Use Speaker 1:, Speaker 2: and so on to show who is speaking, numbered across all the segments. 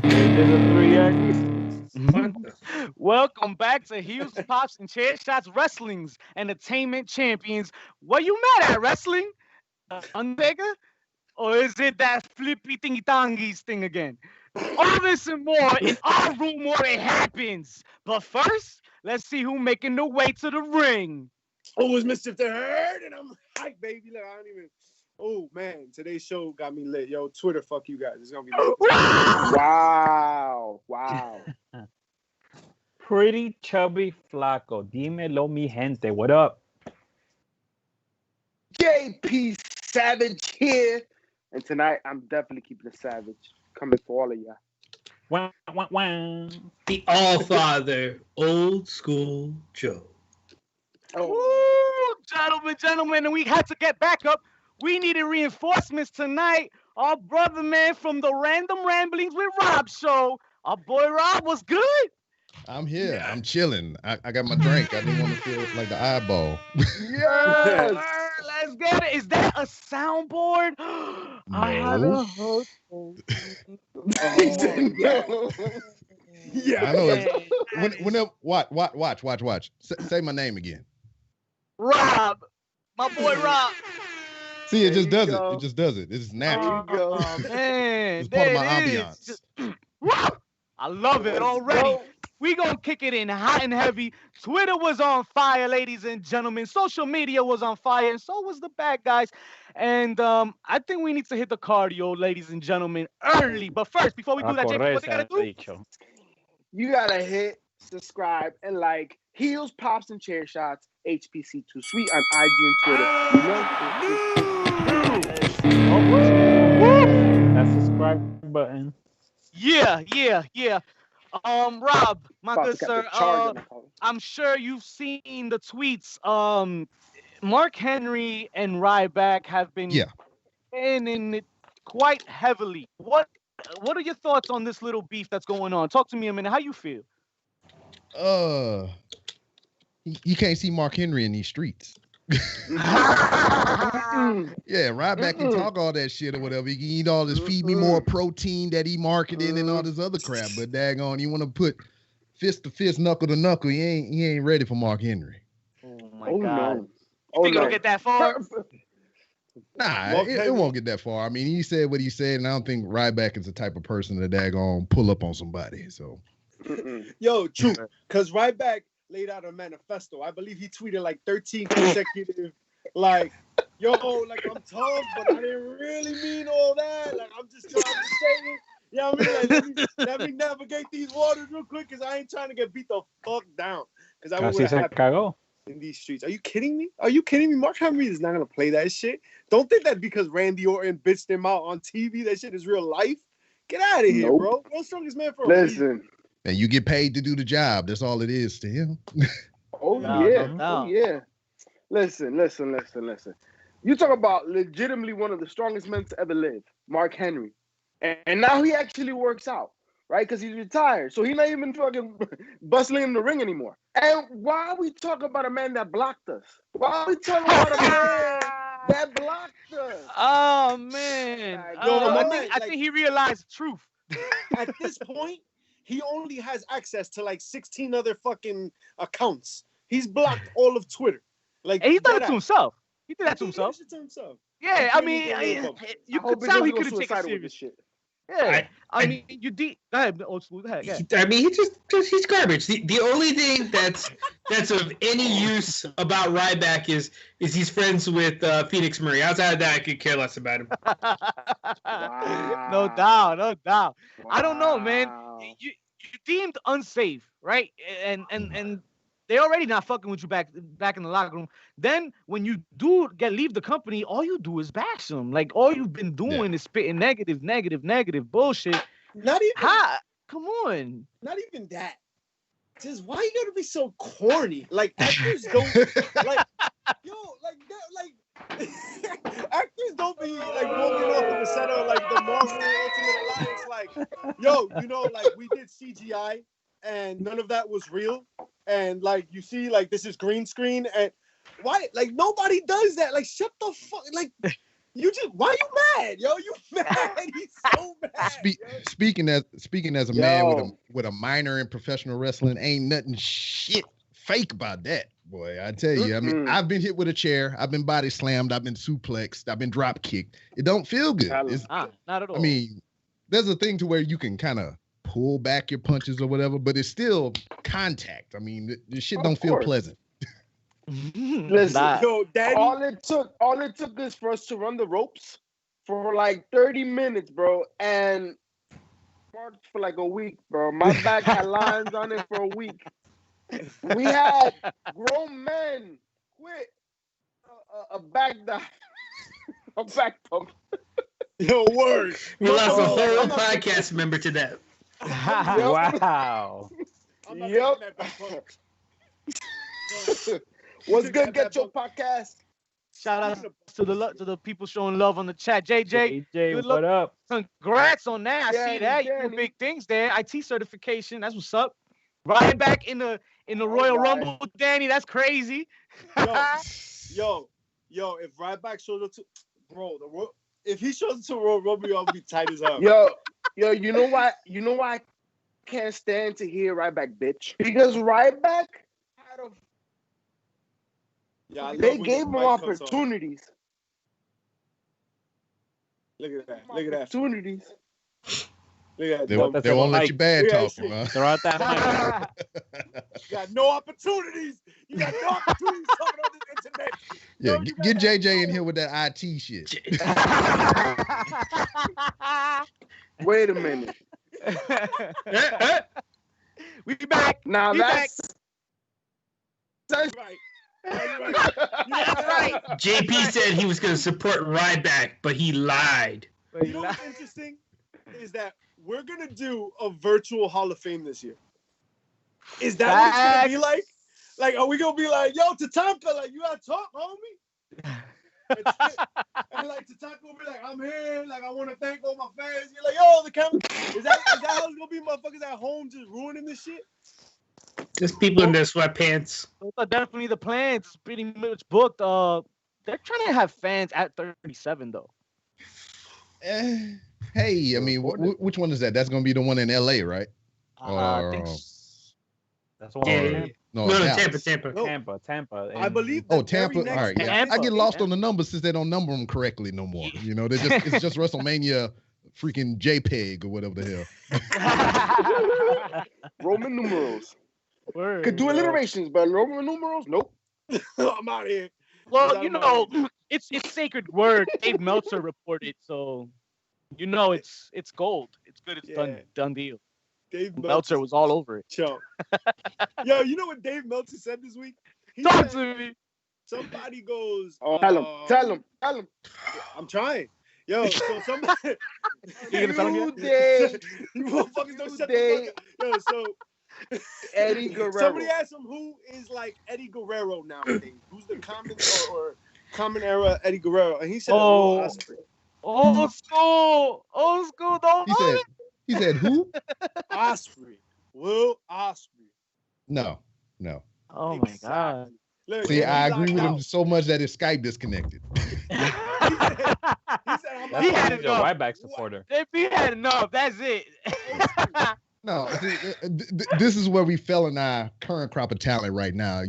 Speaker 1: There's a 3X.
Speaker 2: What
Speaker 3: Welcome back to Heels, Pops, and Chair Shots Wrestling's Entertainment Champions. What you mad at, wrestling? Undertaker? Or is it that flippy thingy tongies thing again? All this and more in our room where it happens. But first, let's see who making the way to the ring.
Speaker 4: Oh, it's Mischief the Herd, and I'm hyped, baby. Look, I don't even. Oh man, today's show got me lit. Yo, Twitter, fuck you guys. It's gonna be lit.
Speaker 5: Wow.
Speaker 1: Pretty chubby flaco. Dímelo, mi gente. What up?
Speaker 5: JP Savage here. And tonight, I'm definitely keeping it savage. Coming for all of y'all.
Speaker 1: Wah, wah, wah.
Speaker 2: the All Father, Old School Joe.
Speaker 3: Woo! Gentlemen, and we had to get back up. We needed reinforcements tonight. Our brother, man, from the Random Ramblings with Rob show. Our boy Rob was good.
Speaker 6: I'm here. I'm chilling. I got my drink. I didn't want to feel like the eyeball.
Speaker 3: Yes. Let's get it. Is that a soundboard? I had a host.
Speaker 5: Yeah.
Speaker 6: I know. Whenever, watch. Say my name again.
Speaker 3: Rob. My boy Rob.
Speaker 6: See, it just does it. It just does it. It's natural.
Speaker 3: Oh, man.
Speaker 6: It's part of my
Speaker 3: There it is. I love it already. We gonna kick it in hot and heavy. Twitter was on fire, ladies and gentlemen. Social media was on fire, and so was the bad guys. And I think we need to hit the cardio, ladies and gentlemen, early. But first, before we do that, JP, what they gotta do?
Speaker 5: You gotta hit subscribe and like Heels, Pops, and Chair Shots HPC2 Sweet on IG and Twitter.
Speaker 1: That subscribe button.
Speaker 3: Yeah. Rob, my good sir. I'm sure you've seen the tweets. Mark Henry and Ryback have been in it quite heavily. What are your thoughts on this little beef that's going on? Talk to me a minute. How you feel?
Speaker 6: You can't see Mark Henry in these streets. Yeah, Ryback can talk all that shit or whatever. He can eat all this feed me more protein that he marketing and all this other crap. But daggone, you want to put fist to fist, knuckle to knuckle, he ain't ready for Mark Henry.
Speaker 3: Oh my God.
Speaker 5: No.
Speaker 3: You think it'll get that far?
Speaker 6: Nah, it won't get that far. I mean, he said what he said, and I don't think Ryback is the type of person to daggone pull up on somebody. So,
Speaker 4: Yo, true. Because Ryback laid out a manifesto. I believe he tweeted like 13 consecutive, like, yo, like I'm tough, but I didn't really mean all that. Like I'm just trying to say it. You know what I mean? Like, let me navigate these waters real quick because I ain't trying to get beat the fuck down. Because I
Speaker 1: Casi se cagó.
Speaker 4: in these streets. Are you kidding me? Mark Henry is not gonna play that shit. Don't think that because Randy Orton bitched him out on TV, that shit is real life. Get out of here, bro. World's strongest man for a reason.
Speaker 6: and you get paid to do the job. That's all it is to him.
Speaker 5: Yeah. Listen. You talk about legitimately one of the strongest men to ever live, Mark Henry. And now he actually works out, right? Because he's retired. So he's not even fucking bustling in the ring anymore. And why are we talking about a man that blocked us? Why are we talking about a man that blocked us?
Speaker 3: Oh, man. I think he realized the truth.
Speaker 4: At this point, he only has access to like 16 other fucking accounts. He's blocked all of Twitter. Like,
Speaker 3: And he did it to himself. He did that to
Speaker 4: He did
Speaker 3: himself.
Speaker 4: shit to himself.
Speaker 3: Yeah, I mean, you could tell he could have taken it
Speaker 5: with
Speaker 3: serious.
Speaker 5: this shit.
Speaker 3: Yeah, I mean, you deep. Go ahead, old school. Go ahead. Yeah.
Speaker 2: I mean, he's garbage. The only thing that's of any use about Ryback is he's friends with Phoenix Murray. Outside of that, I could care less about him.
Speaker 3: No doubt. I don't know, man. You deemed unsafe, right? And they already not fucking with you back in the locker room. Then when you do leave the company, all you do is bash them. Like all you've been doing is spitting negative bullshit.
Speaker 4: Not even.
Speaker 3: Come on.
Speaker 4: Not even that. Just why you gotta be so corny? Like actors don't like actors don't be like walking off of the set of like the Marvel Ultimate Alliance like, yo, like we did CGI and none of that was real. And like you see, like this is green screen and why like nobody does that. Like shut the fuck like You just why you mad, yo? You mad? He's so mad.
Speaker 6: Speaking as a man with a minor in professional wrestling, ain't nothing shit fake about that, boy. I tell you. I mean, I've been hit with a chair, I've been body slammed, I've been suplexed, I've been drop kicked. It don't feel good.
Speaker 3: Not at all.
Speaker 6: I mean, there's a thing to where you can kind of pull back your punches or whatever, but it's still contact. I mean, the shit don't feel pleasant.
Speaker 5: Listen,
Speaker 4: yo, Daddy.
Speaker 5: all it took is for us to run the ropes for like 30 minutes, bro, and marched for like a week, bro. My back had lines on it for a week. We had grown men quit a back dive, a back pump.
Speaker 4: Yo, word.
Speaker 2: We lost a whole podcast member to that.
Speaker 1: Wow.
Speaker 5: What's good? Get your podcast.
Speaker 3: Shout out to the people showing love on the chat. JJ,
Speaker 1: AJ, what up?
Speaker 3: Congrats on that. I see that. You do big things there. IT certification. That's what's up. Right back in the Royal Rumble, Danny. That's crazy.
Speaker 4: Yo, if Ryback shows up to if he shows up to Royal Rumble, I'll be tight as hell.
Speaker 5: Yo, you know why I can't stand to hear Ryback bitch? Because Ryback had a they gave him opportunities.
Speaker 4: Look at that.
Speaker 5: Opportunities.
Speaker 4: Look at
Speaker 6: that. They won't let you bad talk, man.
Speaker 1: Throw out that mic.
Speaker 4: You got no opportunities. You got no opportunities talking on this internet.
Speaker 6: Yeah, get JJ in here with that IT shit.
Speaker 5: Wait a minute.
Speaker 3: We be back.
Speaker 5: Now that's
Speaker 4: right.
Speaker 3: That's right.
Speaker 2: JP said he was going to support Ryback, but he lied.
Speaker 4: You know what's interesting is that we're going to do a virtual Hall of Fame this year. Is that what it's going to be like? Like, are we going to be like, yo, Tatanka, like, you got to talk, homie? And like, Tatanka will be like, I'm here. Like, I want to thank all my fans. You're like, yo, the camera. Is that how it's going to be, motherfuckers at home just ruining this shit?
Speaker 2: Just people in their sweatpants.
Speaker 3: Those are definitely the plans. It's pretty much booked. They're trying to have fans at 37 though.
Speaker 6: Hey, I mean, which one is that? That's gonna be the one in LA, right?
Speaker 3: I think
Speaker 1: that's one.
Speaker 2: No, Tampa.
Speaker 4: I believe.
Speaker 6: Tampa. All right, yeah. I get lost on the numbers since they don't number them correctly no more. You know, it's just WrestleMania, freaking JPEG or whatever the
Speaker 5: hell. Roman numerals.
Speaker 3: Word.
Speaker 5: Could do alliterations, but Roman numerals, nope.
Speaker 4: I'm out of here.
Speaker 3: Well, you know, it's sacred word. Dave Meltzer reported, so you know it's gold. It's good. It's done deal.
Speaker 4: Dave
Speaker 3: Meltzer was all over it.
Speaker 4: Yo, you know what Dave Meltzer said this week?
Speaker 3: Talk to me.
Speaker 4: Somebody goes.
Speaker 5: Tell him.
Speaker 4: I'm trying. Yo, so somebody.
Speaker 3: You gonna tell him
Speaker 5: yet?
Speaker 4: You motherfuckers don't shut the fuck up. Yo, so.
Speaker 5: Eddie Guerrero.
Speaker 4: Somebody asked him who is like Eddie Guerrero nowadays. Who's the common or common era Eddie Guerrero? And he said,
Speaker 3: old school. Don't
Speaker 6: he said who?
Speaker 4: Osprey. Will Osprey.
Speaker 6: No.
Speaker 3: Oh my God.
Speaker 4: Look,
Speaker 6: see, I agree with him so much that his Skype disconnected.
Speaker 4: he
Speaker 1: had enough. A Ryback supporter.
Speaker 3: If he had enough, that's it.
Speaker 6: No, see, this is where we fell in our current crop of talent right now.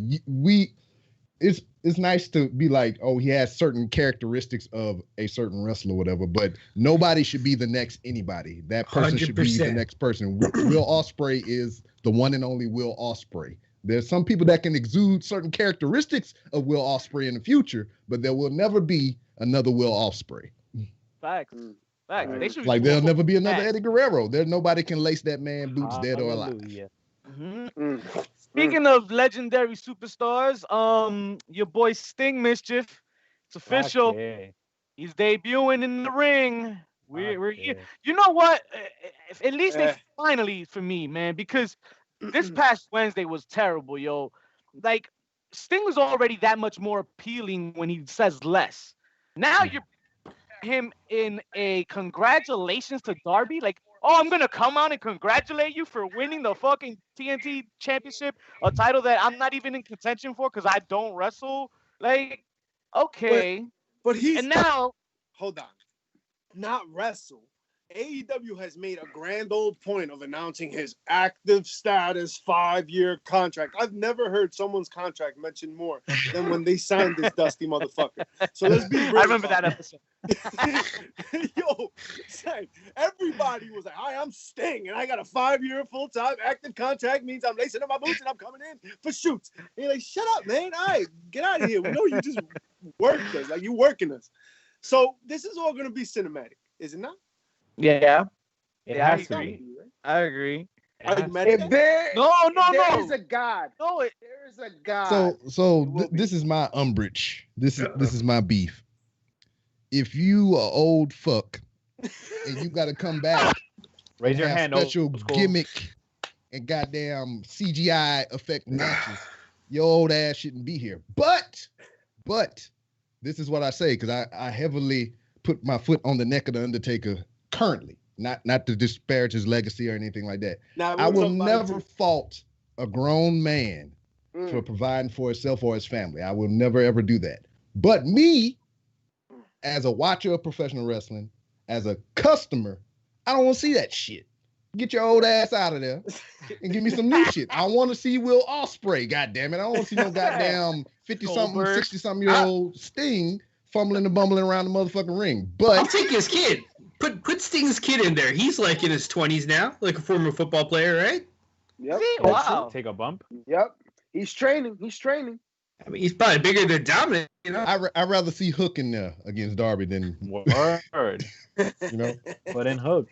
Speaker 6: It's nice to be like, oh, he has certain characteristics of a certain wrestler or whatever, but nobody should be the next anybody. That person 100%. Should be the next person. Will Ospreay is the one and only Will Ospreay. There's some people that can exude certain characteristics of Will Ospreay in the future, but there will never be another Will Ospreay.
Speaker 3: Facts. They should
Speaker 6: like there'll never be another Eddie Guerrero. Nobody can lace that man boots dead or alive.
Speaker 3: Mm-hmm. Speaking of legendary superstars, your boy Sting Mischief, it's official.
Speaker 1: Okay.
Speaker 3: He's debuting in the ring. We're here. You know what? At least they finally, for me, man, because this past Wednesday was terrible, yo. Like Sting was already that much more appealing when he says less. Now you're him in a congratulations to Darby, like, oh, I'm gonna come out and congratulate you for winning the fucking TNT championship, a title that I'm not even in contention for because I don't wrestle. Like, okay,
Speaker 4: but he's
Speaker 3: and now
Speaker 4: hold on, not wrestle. AEW has made a grand old point of announcing his active status 5-year contract. I've never heard someone's contract mentioned more than when they signed this dusty motherfucker. So let's be real.
Speaker 3: I remember that episode.
Speaker 4: Yo, son, everybody was like, "Hi, I'm Sting, and I got a 5-year full-time active contract. Means I'm lacing up my boots and I'm coming in for shoots." And you're like, "Shut up, man! All right, get out of here. We know you just worked us, like you working us." So this is all gonna be cinematic, is it not?
Speaker 3: Yeah,
Speaker 1: It
Speaker 3: Yeah,
Speaker 1: has to be.
Speaker 3: I agree.
Speaker 4: Are you mad at
Speaker 5: If
Speaker 4: that?
Speaker 5: there,
Speaker 3: No,
Speaker 5: there is a God.
Speaker 3: no.
Speaker 5: There is a God.
Speaker 6: This is my umbrage. This is my beef. If you are old fuck and you got to come back,
Speaker 1: Raise your
Speaker 6: have
Speaker 1: hand.
Speaker 6: special
Speaker 1: old school.
Speaker 6: gimmick and goddamn CGI effect matches, your old ass shouldn't be here. But this is what I say because I heavily put my foot on the neck of the Undertaker currently. Not to disparage his legacy or anything like that.
Speaker 4: Nah,
Speaker 6: I will
Speaker 4: somebody
Speaker 6: never
Speaker 4: too.
Speaker 6: fault a grown man for providing for himself or his family. I will never ever do that. But me, as a watcher of professional wrestling, as a customer, I don't want to see that shit. Get your old ass out of there and give me some new shit. I want to see Will Ospreay, goddammit. I don't want to see no goddamn 50-something,
Speaker 3: Goldberg.
Speaker 6: 60-something-year-old Sting fumbling and bumbling around the motherfucking ring.
Speaker 2: I'll
Speaker 6: But
Speaker 2: take his kid. Put Sting's kid in there. He's like in his 20s now, like a former football player, right?
Speaker 5: Yep.
Speaker 3: Wow.
Speaker 1: Take a bump.
Speaker 5: Yep. He's training. He's training.
Speaker 2: I mean, he's probably bigger than Dominic, you know?
Speaker 6: I'd rather see Hook in there against Darby than,
Speaker 1: Word.
Speaker 6: you know.
Speaker 1: Put in Hook.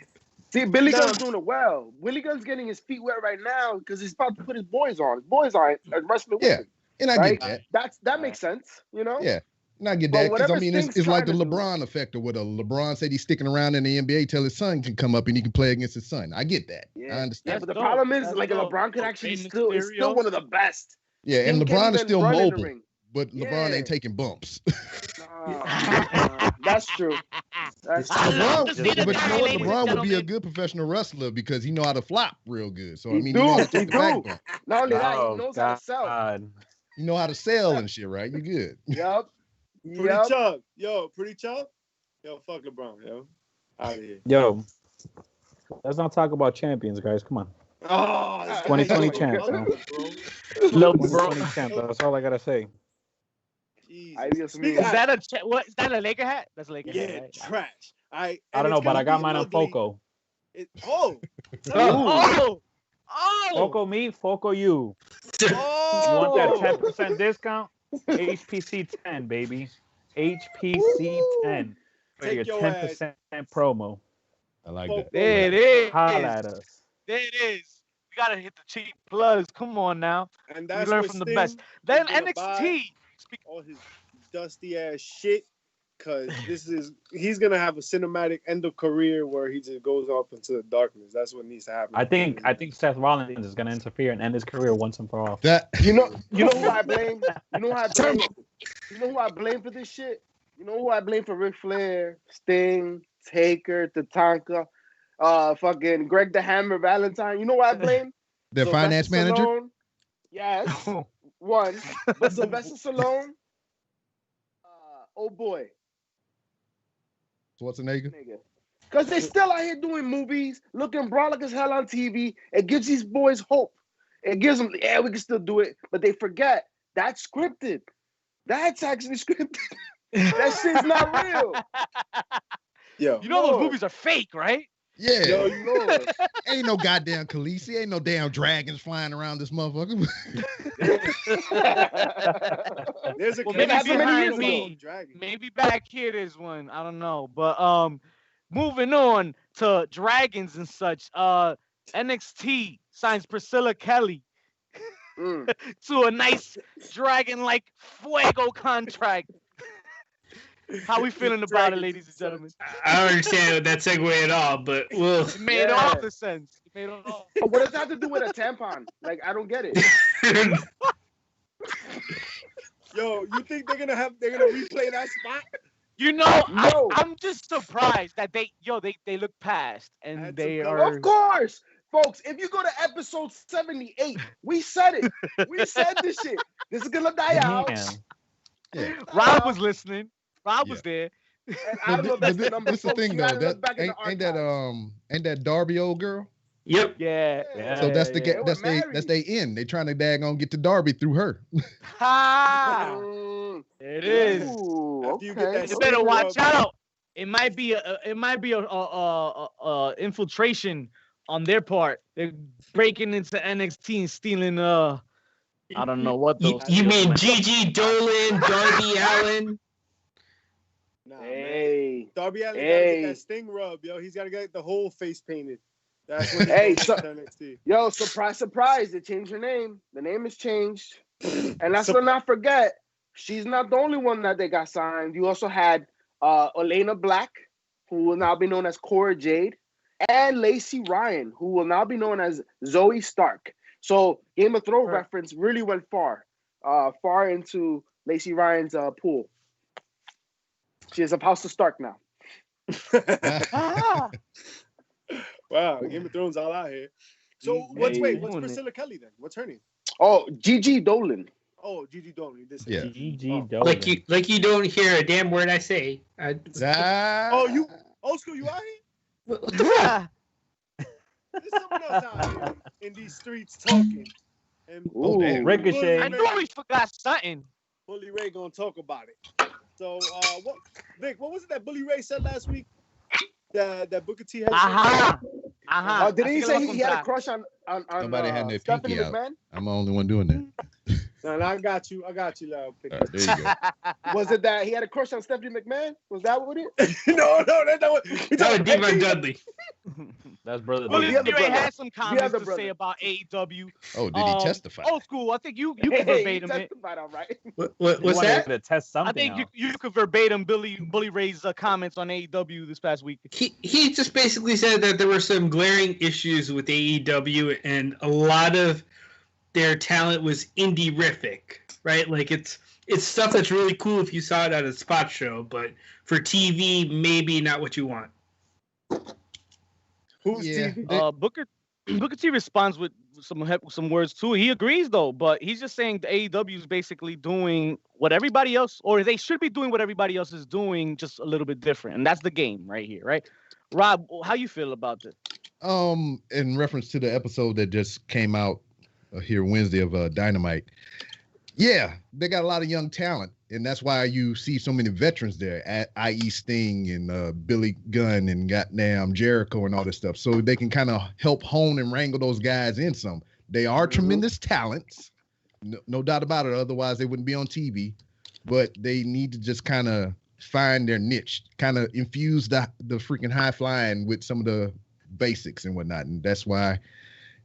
Speaker 5: See, Billy Gunn's doing it well. Willie Gunn's getting his feet wet right now because he's about to put his boys on. His boys are wrestling with
Speaker 6: Yeah.
Speaker 5: him.
Speaker 6: And I
Speaker 5: Right?
Speaker 6: get that.
Speaker 5: That makes sense, you know?
Speaker 6: Yeah. And I get
Speaker 5: But
Speaker 6: that because I
Speaker 5: whatever
Speaker 6: mean
Speaker 5: Sting's
Speaker 6: it's like the
Speaker 5: trying to do-
Speaker 6: LeBron effect or whatever. LeBron said he's sticking around in the NBA till his son can come up and he can play against his son. I get that. I
Speaker 5: Yeah,
Speaker 6: understand.
Speaker 5: but the
Speaker 3: dope.
Speaker 5: problem is,
Speaker 3: That's
Speaker 5: like,
Speaker 3: dope.
Speaker 5: LeBron could
Speaker 3: Okay,
Speaker 5: actually
Speaker 3: Mysterio.
Speaker 5: is still one of the best.
Speaker 6: Yeah, and
Speaker 5: Sting
Speaker 6: LeBron
Speaker 5: can't
Speaker 6: is
Speaker 5: even
Speaker 6: still
Speaker 5: run in the
Speaker 6: mobile,
Speaker 5: ring.
Speaker 6: but LeBron
Speaker 5: Yeah.
Speaker 6: ain't taking bumps.
Speaker 5: That's true. That's
Speaker 3: I
Speaker 5: true.
Speaker 3: love to
Speaker 6: LeBron,
Speaker 3: see the
Speaker 6: but you know
Speaker 3: guy,
Speaker 6: what?
Speaker 3: ladies and
Speaker 6: LeBron would be a
Speaker 3: gentlemen.
Speaker 6: good professional wrestler because he know how to flop real good. So I
Speaker 5: He
Speaker 6: mean,
Speaker 5: do,
Speaker 6: you know how to
Speaker 5: he
Speaker 6: take the back
Speaker 5: do.
Speaker 6: bump.
Speaker 5: Not only that,
Speaker 1: Oh,
Speaker 5: he knows how to sell.
Speaker 1: God.
Speaker 6: You know how to sell and shit, right? You good.
Speaker 5: Yep.
Speaker 4: Pretty
Speaker 5: Yep.
Speaker 4: Chub. Yo, Pretty Chub. Yo, fuck LeBron, yo. Out of here.
Speaker 1: Yo, let's not talk about champions, guys. Come on.
Speaker 4: Oh,
Speaker 1: 2020 champs, man.
Speaker 3: Little
Speaker 1: 2020 champs. That's all I gotta say.
Speaker 5: Adios,
Speaker 4: Speak
Speaker 5: amigo.
Speaker 3: Is that what? Is that a Laker hat? That's a Laker
Speaker 4: Yeah,
Speaker 3: hat, right?
Speaker 4: trash.
Speaker 1: I don't know, but I got mine on Foco.
Speaker 4: Oh.
Speaker 3: Oh!
Speaker 1: Foco me, Foco you. You
Speaker 4: Oh.
Speaker 1: want that 10% discount? HPC 10, baby. HPC 10 for
Speaker 4: Take
Speaker 1: your
Speaker 4: your
Speaker 1: 10% promo.
Speaker 6: I like
Speaker 4: Foco.
Speaker 6: that.
Speaker 3: There it is.
Speaker 1: Holla at us.
Speaker 3: There it is. We gotta hit the cheap plugs. Come on now.
Speaker 4: And
Speaker 3: We
Speaker 4: that's
Speaker 3: learn
Speaker 4: what
Speaker 3: from the
Speaker 4: Sting
Speaker 3: best. Then
Speaker 4: is gonna
Speaker 3: NXT.
Speaker 4: all his dusty ass shit, cause he's gonna have a cinematic end of career where he just goes off into the darkness. That's what needs to happen.
Speaker 1: I think Seth Rollins is gonna interfere and end his career once and for all.
Speaker 6: That
Speaker 5: You know who I blame? You know who I blame? You know who I blame for this shit? You know who I blame for Ric Flair, Sting, Taker, Tatanka, fucking Greg the Hammer Valentine? You know what I blame?
Speaker 6: their finance
Speaker 5: Sylvester
Speaker 6: manager.
Speaker 5: Stallone, yes, one. But Sylvester Stallone, oh boy,
Speaker 6: Schwarzenegger.
Speaker 5: nigga. Because they still out here doing movies, looking brolic as hell on TV. It gives these boys hope. It gives them, yeah, we can still do it. But they forget that's scripted. That's actually scripted. That shit's not real.
Speaker 4: Yo,
Speaker 3: You know those movies are fake, right?
Speaker 6: Yeah.
Speaker 4: yo, you know.
Speaker 6: Ain't no goddamn Khaleesi. Ain't no damn dragons flying around this motherfucker.
Speaker 4: There's a
Speaker 3: Well,
Speaker 5: maybe
Speaker 4: case
Speaker 5: behind
Speaker 4: of
Speaker 3: me.
Speaker 4: dragon.
Speaker 3: Maybe back here there's one. I don't know. But moving on to dragons and such. NXT signs Priscilla Kelly
Speaker 5: Mm.
Speaker 3: to a nice dragon-like fuego contract. How we feeling about it, ladies and gentlemen?
Speaker 2: I don't understand that segue at all, but we'll.
Speaker 3: It made
Speaker 5: Yeah.
Speaker 3: all the sense. It made all.
Speaker 5: But what does that have to do with a tampon? Like, I don't get it.
Speaker 4: Yo, you think they're gonna replay that spot?
Speaker 3: You know,
Speaker 5: No.
Speaker 3: I'm just surprised that they look past and
Speaker 4: That's
Speaker 3: they
Speaker 4: a-
Speaker 3: are.
Speaker 5: Of course, folks. If you go to episode 78, we said it. We said this shit. This is gonna die out.
Speaker 1: Damn.
Speaker 6: Yeah.
Speaker 3: Rob was listening. Rob was there.
Speaker 5: And I don't know if that's the number.
Speaker 6: This is the thing
Speaker 5: You
Speaker 6: though.
Speaker 5: gotta
Speaker 6: That
Speaker 5: look back in the
Speaker 6: ain't that Darby old girl?
Speaker 2: Yep.
Speaker 3: Yeah.
Speaker 6: So that's the
Speaker 3: yeah.
Speaker 6: that's they end. They trying to daggone get to Darby through her.
Speaker 3: Ha! It is.
Speaker 5: Ooh,
Speaker 4: After you get that
Speaker 3: You better
Speaker 4: sting
Speaker 3: watch
Speaker 4: rub,
Speaker 3: out. It might be a infiltration on their part. They're breaking into NXT and stealing I don't know what those.
Speaker 2: You mean Gigi Dolan, Darby Allin?
Speaker 4: Nah,
Speaker 5: Hey.
Speaker 4: man. Darby Allin gotta
Speaker 5: Hey.
Speaker 4: get that sting rub, yo. He's gotta get the whole face painted. That's what
Speaker 5: Hey,
Speaker 4: he's
Speaker 5: so-
Speaker 4: to NXT.
Speaker 5: Yo, surprise, surprise. They changed her name. The name has changed. And let's not forget, she's not the only one that they got signed. You also had Elena Black, who will now be known as Cora Jade, and Lacey Ryan, who will now be known as Zoe Stark. So Game of Thrones reference really went far into Lacey Ryan's pool. She is of House of Stark now.
Speaker 4: Wow, Game of Thrones all out here. So what's Priscilla Kelly then? What's her name?
Speaker 5: Oh, Gigi Dolan.
Speaker 4: Oh, Gigi Dolan. You did say
Speaker 6: Yeah.
Speaker 4: that.
Speaker 1: Gigi Dolan.
Speaker 2: Like you don't hear a damn word I say.
Speaker 4: Oh, you old school, you out here? There's someone else out here in these streets talking. And
Speaker 6: Oh, damn.
Speaker 1: Ricochet.
Speaker 3: I knew we forgot something.
Speaker 4: Bully Ray gonna talk about it. So what Vic, what was it that Bully Ray said last week? That Booker T had said?
Speaker 5: Did he say he had a crush on
Speaker 6: Somebody had their
Speaker 5: Stephanie
Speaker 6: pinky out.
Speaker 5: McMahon?
Speaker 6: I'm the only one doing that.
Speaker 4: No, I got you, loud.
Speaker 6: All right, there you go.
Speaker 5: Was it that he had a crush on Stephanie McMahon? Was that what it?
Speaker 4: No, that's not what.
Speaker 2: That was Devon Dudley.
Speaker 1: That's brother.
Speaker 3: Bully
Speaker 5: the other
Speaker 3: Ray
Speaker 5: brother.
Speaker 3: had some comments
Speaker 5: other
Speaker 3: to
Speaker 5: brother.
Speaker 3: say about AEW.
Speaker 6: Oh, did he testify?
Speaker 3: Old school. I think you could
Speaker 5: Hey,
Speaker 3: verbatim
Speaker 5: he
Speaker 3: it.
Speaker 5: testified, all right.
Speaker 2: What's that?
Speaker 1: To test something
Speaker 3: I think
Speaker 1: out.
Speaker 3: you could verbatim Bully Ray's comments on AEW this past week.
Speaker 2: He just basically said that there were some glaring issues with AEW and a lot of their talent was indie-rific, right? Like it's stuff that's really cool if you saw it at a spot show, but for TV, maybe not what you want.
Speaker 4: Who's
Speaker 6: Yeah.
Speaker 4: TV?
Speaker 3: Booker T responds with some words too. He agrees though, but he's just saying the AEW is basically doing what everybody else, or they should be doing what everybody else is doing, just a little bit different, and that's the game right here, right? Rob, how you feel about this?
Speaker 6: In reference to the episode that just came out here Wednesday of Dynamite, yeah, they got a lot of young talent, and that's why you see so many veterans there, i.e. Sting and Billy Gunn and goddamn Jericho and all this stuff, so they can kind of help hone and wrangle those guys in some. They are tremendous talents, no doubt about it, otherwise they wouldn't be on TV, but they need to just kind of find their niche, kind of infuse the freaking high flying with some of the basics and whatnot, and that's why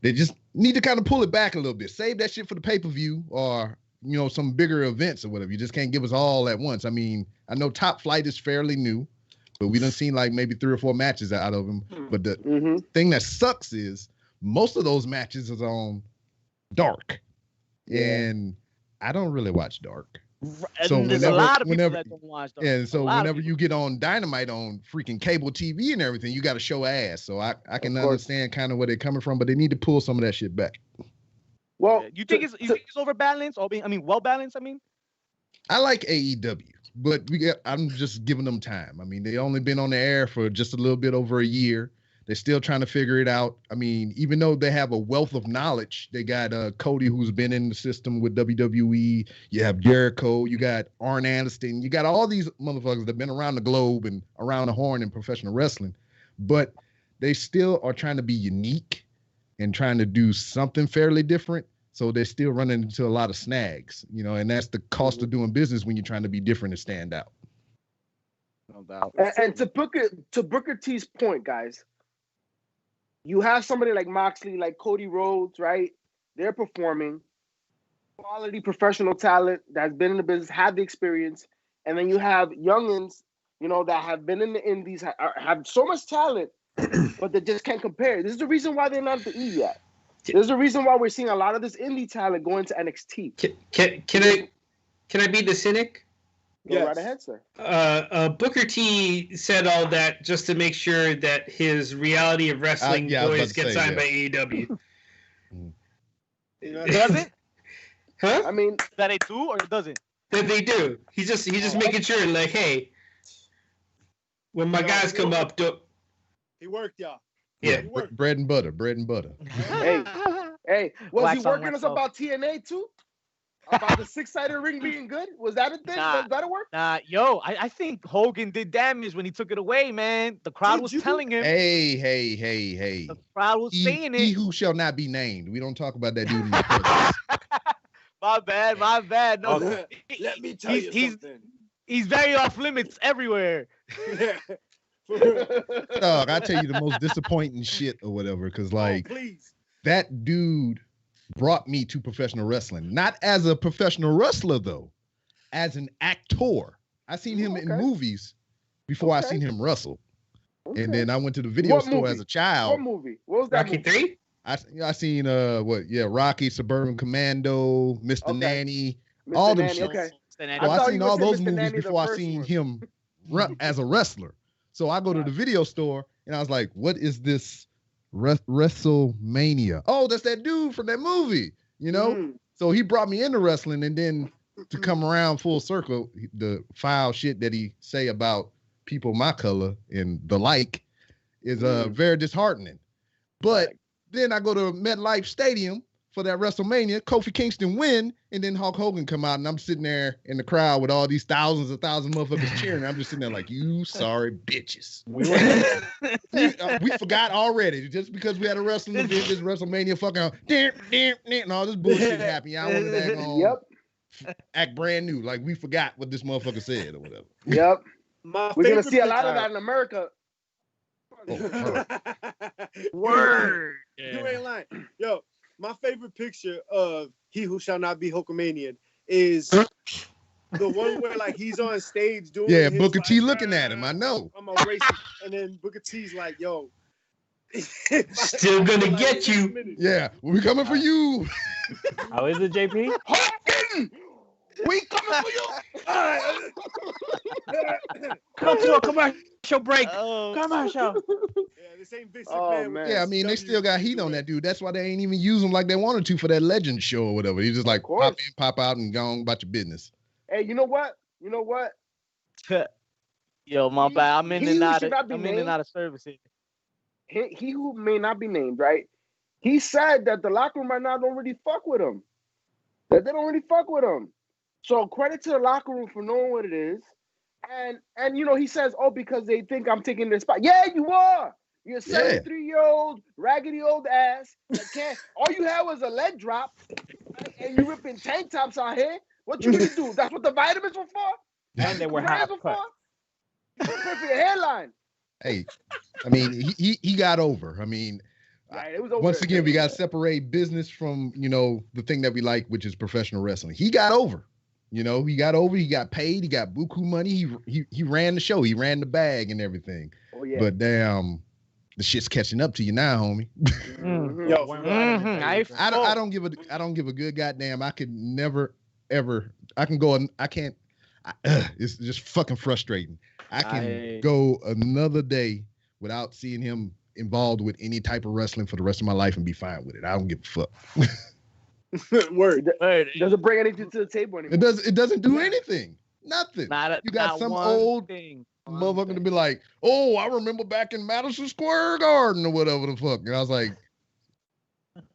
Speaker 6: they just need to kind of pull it back a little bit. Save that shit for the pay-per-view or, you know, some bigger events or whatever. You just can't give us all at once. I mean, I know Top Flight is fairly new, but we done seen like maybe 3 or 4 matches out of them. But the thing that sucks is most of those matches is on Dark. And I don't really watch Dark. So
Speaker 3: And there's a lot of people that don't watch those.
Speaker 6: And so whenever you get on Dynamite on freaking cable TV and everything, you got to show ass. So I can understand kind of where they're coming from, but they need to pull some of that shit back.
Speaker 5: Well,
Speaker 3: you think it's overbalanced or well balanced? I mean,
Speaker 6: I like AEW, but I'm just giving them time. I mean, they only been on the air for just a little bit over a year. They're still trying to figure it out. I mean, even though they have a wealth of knowledge, they got Cody, who's been in the system with WWE. You have Jericho. You got Arn Anderson. You got all these motherfuckers that have been around the globe and around the horn in professional wrestling. But they still are trying to be unique and trying to do something fairly different. So they're still running into a lot of snags, you know, and that's the cost of doing business when you're trying to be different and stand out.
Speaker 3: no doubt.
Speaker 5: And to Booker T's point, guys, you have somebody like Moxley, like Cody Rhodes, right? They're performing, quality professional talent that's been in the business, have the experience, and then you have youngins, you know, that have been in the indies, have so much talent, but they just can't compare. This is the reason why they're not at the E yet. There's a reason why we're seeing a lot of this indie talent going to NXT.
Speaker 2: Can I be the cynic?
Speaker 5: Go right ahead, sir.
Speaker 2: Booker T said all that just to make sure that his reality of wrestling boys get signed by AEW.
Speaker 3: Does it?
Speaker 2: Huh?
Speaker 5: I mean,
Speaker 3: That they do or it doesn't?
Speaker 2: That they do. He's just making sure, like, hey, When my guys come up,
Speaker 4: He worked, y'all.
Speaker 2: Yeah.
Speaker 4: He worked.
Speaker 6: Bread and butter, bread and butter.
Speaker 5: Hey, was
Speaker 3: Wax
Speaker 5: he
Speaker 3: on,
Speaker 5: working
Speaker 3: wax
Speaker 5: us
Speaker 3: off.
Speaker 5: about TNA too? About the 6-sided ring being good? Was that a thing?
Speaker 3: Nah.
Speaker 5: Was that a work?
Speaker 3: Nah, yo, I think Hogan did damage when he took it away, man. The crowd
Speaker 4: Did
Speaker 3: was
Speaker 4: you?
Speaker 3: telling him.
Speaker 6: Hey.
Speaker 3: The crowd was saying
Speaker 6: He
Speaker 3: it.
Speaker 6: who shall not be named. We don't talk about that dude in the podcast.
Speaker 3: My bad. No,
Speaker 4: Let me tell you something.
Speaker 3: he's very off limits everywhere.
Speaker 6: Dog, I tell you the most disappointing shit or whatever, because like
Speaker 4: please.
Speaker 6: that dude brought me to professional wrestling. Not as a professional wrestler though, as an actor. I seen him in movies before I seen him wrestle.
Speaker 5: Okay.
Speaker 6: And then I went to the video store as a child.
Speaker 5: What movie? What was that?
Speaker 2: Rocky
Speaker 5: movie?
Speaker 2: 3?
Speaker 6: I seen Rocky, Suburban Commando, Mr. Nanny,
Speaker 5: Mr.
Speaker 6: all them
Speaker 5: Nanny,
Speaker 6: shit.
Speaker 5: okay.
Speaker 6: So
Speaker 5: I
Speaker 6: I
Speaker 5: thought
Speaker 6: seen
Speaker 5: you
Speaker 6: all
Speaker 5: would say
Speaker 6: those
Speaker 5: Mr.
Speaker 6: movies
Speaker 5: Nanny, the
Speaker 6: before I
Speaker 5: first
Speaker 6: seen
Speaker 5: one.
Speaker 6: him as a wrestler. So I go to the video store and I was like, what is this WrestleMania? Oh, that's that dude from that movie, you know?
Speaker 5: Mhm.
Speaker 6: So he brought me into wrestling, and then to come around full circle, the foul shit that he say about people my color and the like is very disheartening. But then I go to MetLife Stadium for that WrestleMania, Kofi Kingston win, and then Hulk Hogan come out, and I'm sitting there in the crowd with all these thousands of motherfuckers cheering. I'm just sitting there like, you sorry bitches. We forgot already. Just because we had a wrestling event, this WrestleMania fucking and all this bullshit happened. Y'all want to act brand new, like we forgot what this motherfucker said or whatever.
Speaker 5: Yep.
Speaker 4: My
Speaker 5: We're gonna
Speaker 4: favorite
Speaker 5: see a lot of
Speaker 4: picture-
Speaker 5: that in America.
Speaker 3: Word.
Speaker 4: You ain't lying. Yo, my favorite picture of He Who Shall Not Be Hulkamanian is the one where like he's on stage doing his,
Speaker 6: Booker T
Speaker 4: like,
Speaker 6: looking at him, I know.
Speaker 4: I'm a racist. And then Booker T's like, yo.
Speaker 2: Still gonna get you.
Speaker 6: Yeah, we coming for you.
Speaker 1: How is it, JP?
Speaker 5: Hogan! We coming for you!
Speaker 1: Come to a commercial break.
Speaker 3: Oh,
Speaker 1: Commercial.
Speaker 4: Yeah, this ain't Vince
Speaker 5: Oh,
Speaker 4: McMahon.
Speaker 5: man.
Speaker 6: Yeah, I mean, they still got heat on that dude. That's why they ain't even use him like they wanted to for that Legend show or whatever. He's just like pop in, pop out, and go on about your business.
Speaker 5: Hey, you know what?
Speaker 3: yo, my bad. I'm in
Speaker 5: He
Speaker 3: and
Speaker 5: who
Speaker 3: out
Speaker 5: should
Speaker 3: of
Speaker 5: not be named.
Speaker 3: service here.
Speaker 5: He who may not be named, right? He said that the locker room right now don't really fuck with him. That they don't really fuck with him. So credit to the locker room for knowing what it is. And you know, he says, oh, because they think I'm taking their spot. Yeah, you are. You're a 73-year-old, raggedy old ass that can't. All you had was a leg drop, right? And you ripping tank tops out here. What you gonna do? That's what the vitamins were for?
Speaker 1: And they were half cut.
Speaker 5: Good for your hairline.
Speaker 6: Hey, I mean, he got over. I mean,
Speaker 5: Right, it was over.
Speaker 6: once again, we got to separate business from, you know, the thing that we like, which is professional wrestling. He got over. You know, he got over. He got paid. He got buku money. He ran the show. He ran the bag and everything.
Speaker 5: Oh yeah.
Speaker 6: But damn, the shit's catching up to you now, homie.
Speaker 4: Yo,
Speaker 6: I don't give a good goddamn. I could never ever. I can go. I can't. It's just fucking frustrating. I can go another day without seeing him involved with any type of wrestling for the rest of my life and be fine with it. I don't give a fuck.
Speaker 4: Word.
Speaker 5: It doesn't bring anything to the table anymore.
Speaker 6: It doesn't do anything. Nothing. You got some old motherfucker to be like, oh, I remember back in Madison Square Garden or whatever the fuck. And I was like,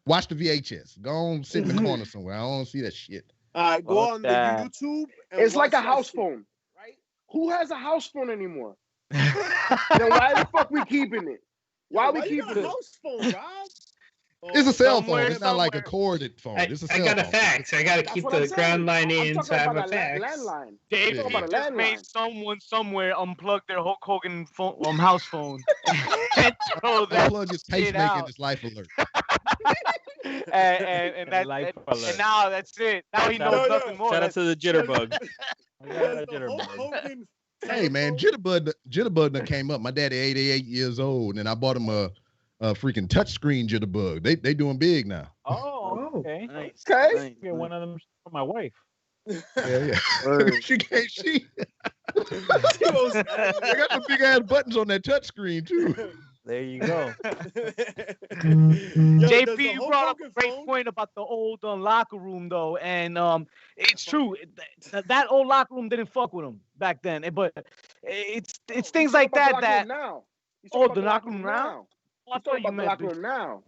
Speaker 6: watch the VHS. Go on, sit in the corner somewhere. I don't want to see that shit.
Speaker 4: All right, go on the YouTube. And
Speaker 5: It's like a
Speaker 4: watch that
Speaker 5: house
Speaker 4: shit.
Speaker 5: phone, right? Who has a house phone anymore? Then why the fuck we keeping it? Why we
Speaker 4: you
Speaker 5: keeping
Speaker 4: got
Speaker 5: it?
Speaker 4: a house phone, Rob?
Speaker 6: It's a cell phone.
Speaker 3: somewhere,
Speaker 6: It's not like a corded phone. It's a
Speaker 2: I
Speaker 6: cell
Speaker 2: got a
Speaker 6: phone.
Speaker 2: fax. I gotta
Speaker 5: That's
Speaker 2: keep
Speaker 5: what I'm
Speaker 2: the
Speaker 5: saying.
Speaker 2: ground line
Speaker 5: I'm
Speaker 2: in,
Speaker 5: talking
Speaker 2: so I have
Speaker 5: about
Speaker 2: a fax.
Speaker 5: landline.
Speaker 3: Dave
Speaker 5: talking about a
Speaker 3: just made
Speaker 5: landline.
Speaker 3: someone somewhere unplug their Hulk Hogan phone, house phone and throw that
Speaker 6: Unplug his
Speaker 3: shit
Speaker 6: pacemaker
Speaker 3: out.
Speaker 6: and his life alert.
Speaker 3: and that,
Speaker 1: Life
Speaker 3: and
Speaker 1: alert.
Speaker 3: now that's it. Now he
Speaker 1: Shout
Speaker 3: knows
Speaker 4: out-
Speaker 3: nothing more.
Speaker 1: Shout out to the jitterbug. I got
Speaker 4: Was
Speaker 1: a
Speaker 4: the Hulk
Speaker 1: jitterbug.
Speaker 4: Hogan
Speaker 6: Hey man, Jitterbug done came up. My daddy 88 years old, and I bought him a freaking touchscreen Jitterbug. They doing big now.
Speaker 1: Oh, okay.
Speaker 3: Nice.
Speaker 5: Okay.
Speaker 3: Nice.
Speaker 1: Get one of them for my wife.
Speaker 6: Yeah.
Speaker 3: Word.
Speaker 6: She can't see.
Speaker 4: He was-
Speaker 6: They got the big ass buttons on that touchscreen too.
Speaker 1: There you go.
Speaker 4: Yo,
Speaker 3: JP,
Speaker 4: does the
Speaker 3: you
Speaker 4: Hulk
Speaker 3: brought up
Speaker 4: Hogan
Speaker 3: a great
Speaker 4: phone-
Speaker 3: point about the old locker room, though, and it's true. That old locker room didn't fuck with him back then, but it's things like that that.
Speaker 5: now. He's
Speaker 3: Oh,
Speaker 5: talking
Speaker 3: the
Speaker 5: about
Speaker 3: locker room now? I
Speaker 5: He's
Speaker 3: thought
Speaker 5: talking
Speaker 3: you
Speaker 5: about the
Speaker 3: meant
Speaker 5: locker room now.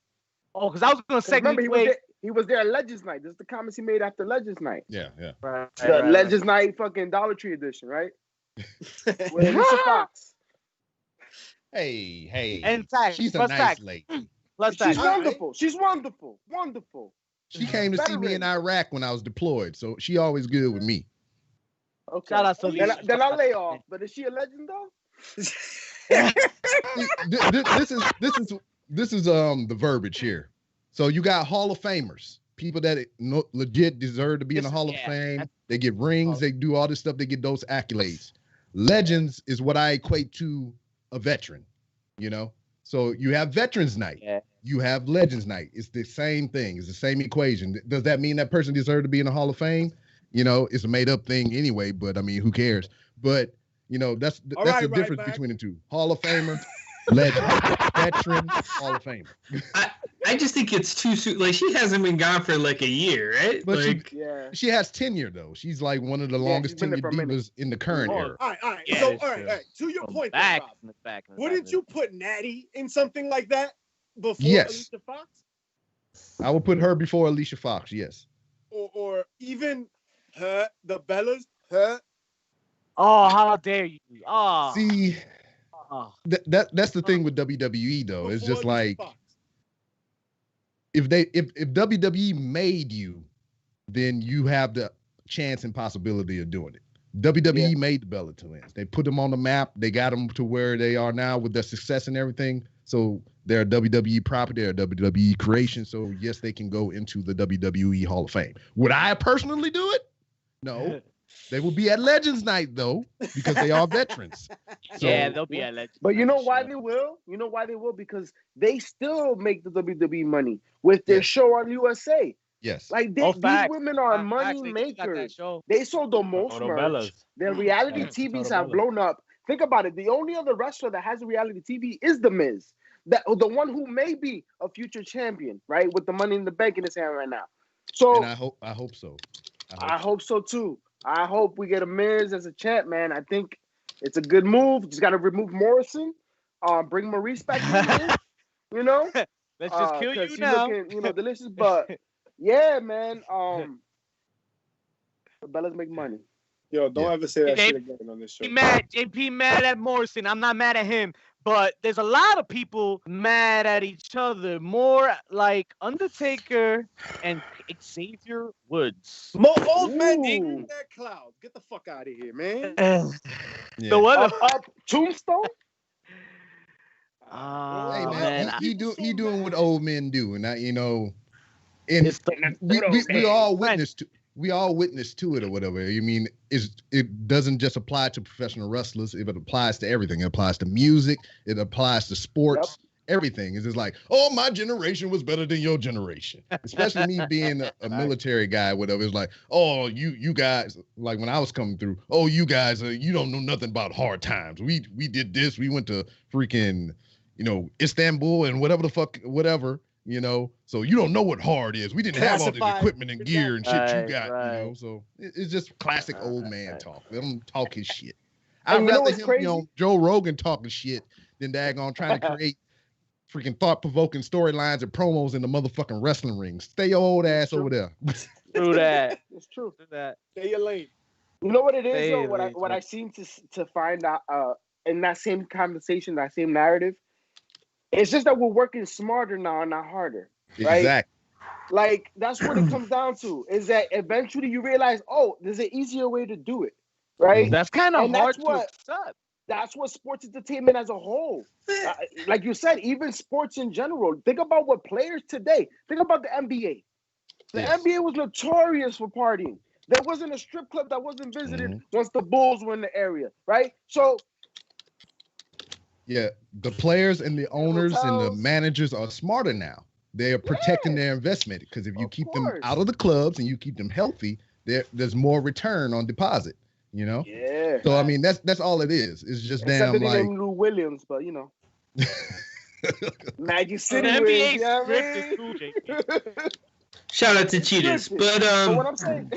Speaker 3: Oh, because I was gonna
Speaker 5: 'Cause remember,
Speaker 3: segue.
Speaker 5: he was there at Legends Night. This is the comments he made after Legends Night.
Speaker 6: Yeah, yeah.
Speaker 3: Right,
Speaker 5: The Legends Night fucking Dollar Tree edition, right? With Alicia Fox.
Speaker 6: Hey.
Speaker 3: And fact,
Speaker 6: She's a
Speaker 3: plus
Speaker 6: nice
Speaker 3: fact.
Speaker 6: lady.
Speaker 3: Plus
Speaker 5: She's
Speaker 3: fact.
Speaker 5: wonderful. She's wonderful. Wonderful.
Speaker 6: She came to see me in Iraq when I was deployed, so she always good with me.
Speaker 5: Okay.
Speaker 3: Shout out to Alicia.
Speaker 5: Then I'll lay off. But is she a legend though?
Speaker 6: This is the verbiage here. So you got Hall of Famers, people that legit deserve to be in the Hall of Fame. They get rings, they do all this stuff, they get those accolades. Legends is what I equate to a veteran, you know? So you have Veterans Night, you have Legends Night. It's the same thing, it's the same equation. Does that mean that person deserves to be in the Hall of Fame? You know, it's a made up thing anyway, but I mean, who cares? But you know, that's the difference between the two. Hall of Famer, legend, veteran, Hall of Famer.
Speaker 2: I just think it's too soon. Like, she hasn't been gone for like a year, right?
Speaker 6: But
Speaker 2: like,
Speaker 6: she has tenure though. She's like one of the longest tenured divas in the current era.
Speaker 4: All right.
Speaker 1: Yeah,
Speaker 4: So,
Speaker 1: it's
Speaker 4: all
Speaker 1: true.
Speaker 4: right. To your point,
Speaker 3: Back,
Speaker 4: Rob,
Speaker 3: back.
Speaker 4: wouldn't you put Natty in something like that before
Speaker 6: Yes.
Speaker 4: Alicia Fox?
Speaker 6: I would put her before Alicia Fox, yes.
Speaker 4: Or even her, the Bellas, her.
Speaker 3: Oh, how dare you? Oh,
Speaker 6: See,
Speaker 3: oh.
Speaker 6: that's the thing with WWE though. It's
Speaker 4: before
Speaker 6: just
Speaker 4: Alicia
Speaker 6: like
Speaker 4: Fox.
Speaker 6: if WWE made you, then you have the chance and possibility of doing it. WWE made the Bella Twins. They put them on the map. They got them to where they are now with their success and everything. So they're a WWE property, they're a WWE creation. So yes, they can go into the WWE Hall of Fame. Would I personally do it? No. They will be at Legends Night though, because they are veterans. So,
Speaker 3: Yeah, they'll be at Legends.
Speaker 5: But you know why they will? You know why they will? Because they still make the WWE money with their show on USA.
Speaker 6: yes.
Speaker 5: Like these women are money makers. They sold the most merch. Their reality TVs have blown up. Think about it. The only other wrestler that has a reality TV is The Miz. The one who may be a future champion, right? With the Money in the Bank in his hand right now. So
Speaker 6: and I hope so.
Speaker 5: I hope so too. I hope we get a Miz as a champ, man. I think it's a good move. Just got to remove Morrison, bring Maurice back in. You know,
Speaker 3: let's just kill you
Speaker 5: she's
Speaker 3: now.
Speaker 5: looking, delicious. But yeah, man. The Bellas make money.
Speaker 4: Yo, don't ever say that shit again on this show.
Speaker 3: JP mad at Morrison. I'm not mad at him. But there's a lot of people mad at each other. More like Undertaker and Xavier Woods.
Speaker 4: More old men angry in that cloud. Get the fuck out of here, man.
Speaker 3: The what?
Speaker 5: Tombstone?
Speaker 6: Hey man, he doing what old men do, and and we all witness to it or whatever. I mean, it doesn't just apply to professional wrestlers. It applies to everything. It applies to music. It applies to sports. Everything. It's just like, oh, my generation was better than your generation. Especially me being a military guy, whatever. It's like, oh, you guys, like when I was coming through, oh, you guys, you don't know nothing about hard times. We did this. We went to freaking, Istanbul and whatever the fuck, whatever. So you don't know what hard is. We didn't have all this equipment and gear and shit you got, So it's just classic old man talk. Let him talk his shit. I'd rather him be on Joe Rogan talking shit than daggone trying to create freaking thought-provoking storylines and promos in the motherfucking wrestling ring. Stay your old ass over there.
Speaker 3: True that.
Speaker 5: It's true.
Speaker 4: Stay your lane.
Speaker 5: You know what it is, though? What I seem to find out in that same conversation, that same narrative, it's just that we're working smarter now and not harder, right?
Speaker 6: Exactly.
Speaker 5: Like, that's what it comes down to, is that eventually you realize, oh, there's an easier way to do it, right?
Speaker 3: That's kind of hard to accept.
Speaker 5: That's what sports entertainment as a whole, like you said, even sports in general. Think about what players today, think about the NBA. The NBA was notorious for partying. There wasn't a strip club that wasn't visited once the Bulls were in the area, right? So,
Speaker 6: yeah, the players and the owners and the managers are smarter now. They are protecting their investment because if you keep them out of the clubs and you keep them healthy, there's more return on deposit. Yeah. So I mean, that's all it is. It's just
Speaker 5: except
Speaker 6: damn like
Speaker 5: Lou Williams, but Magic
Speaker 3: The
Speaker 5: City
Speaker 3: NBA
Speaker 5: wins, you know what
Speaker 3: script
Speaker 5: I
Speaker 3: is
Speaker 5: mean?
Speaker 3: cool, JP.
Speaker 2: Shout out to Cheetahs, but
Speaker 5: So what I'm saying,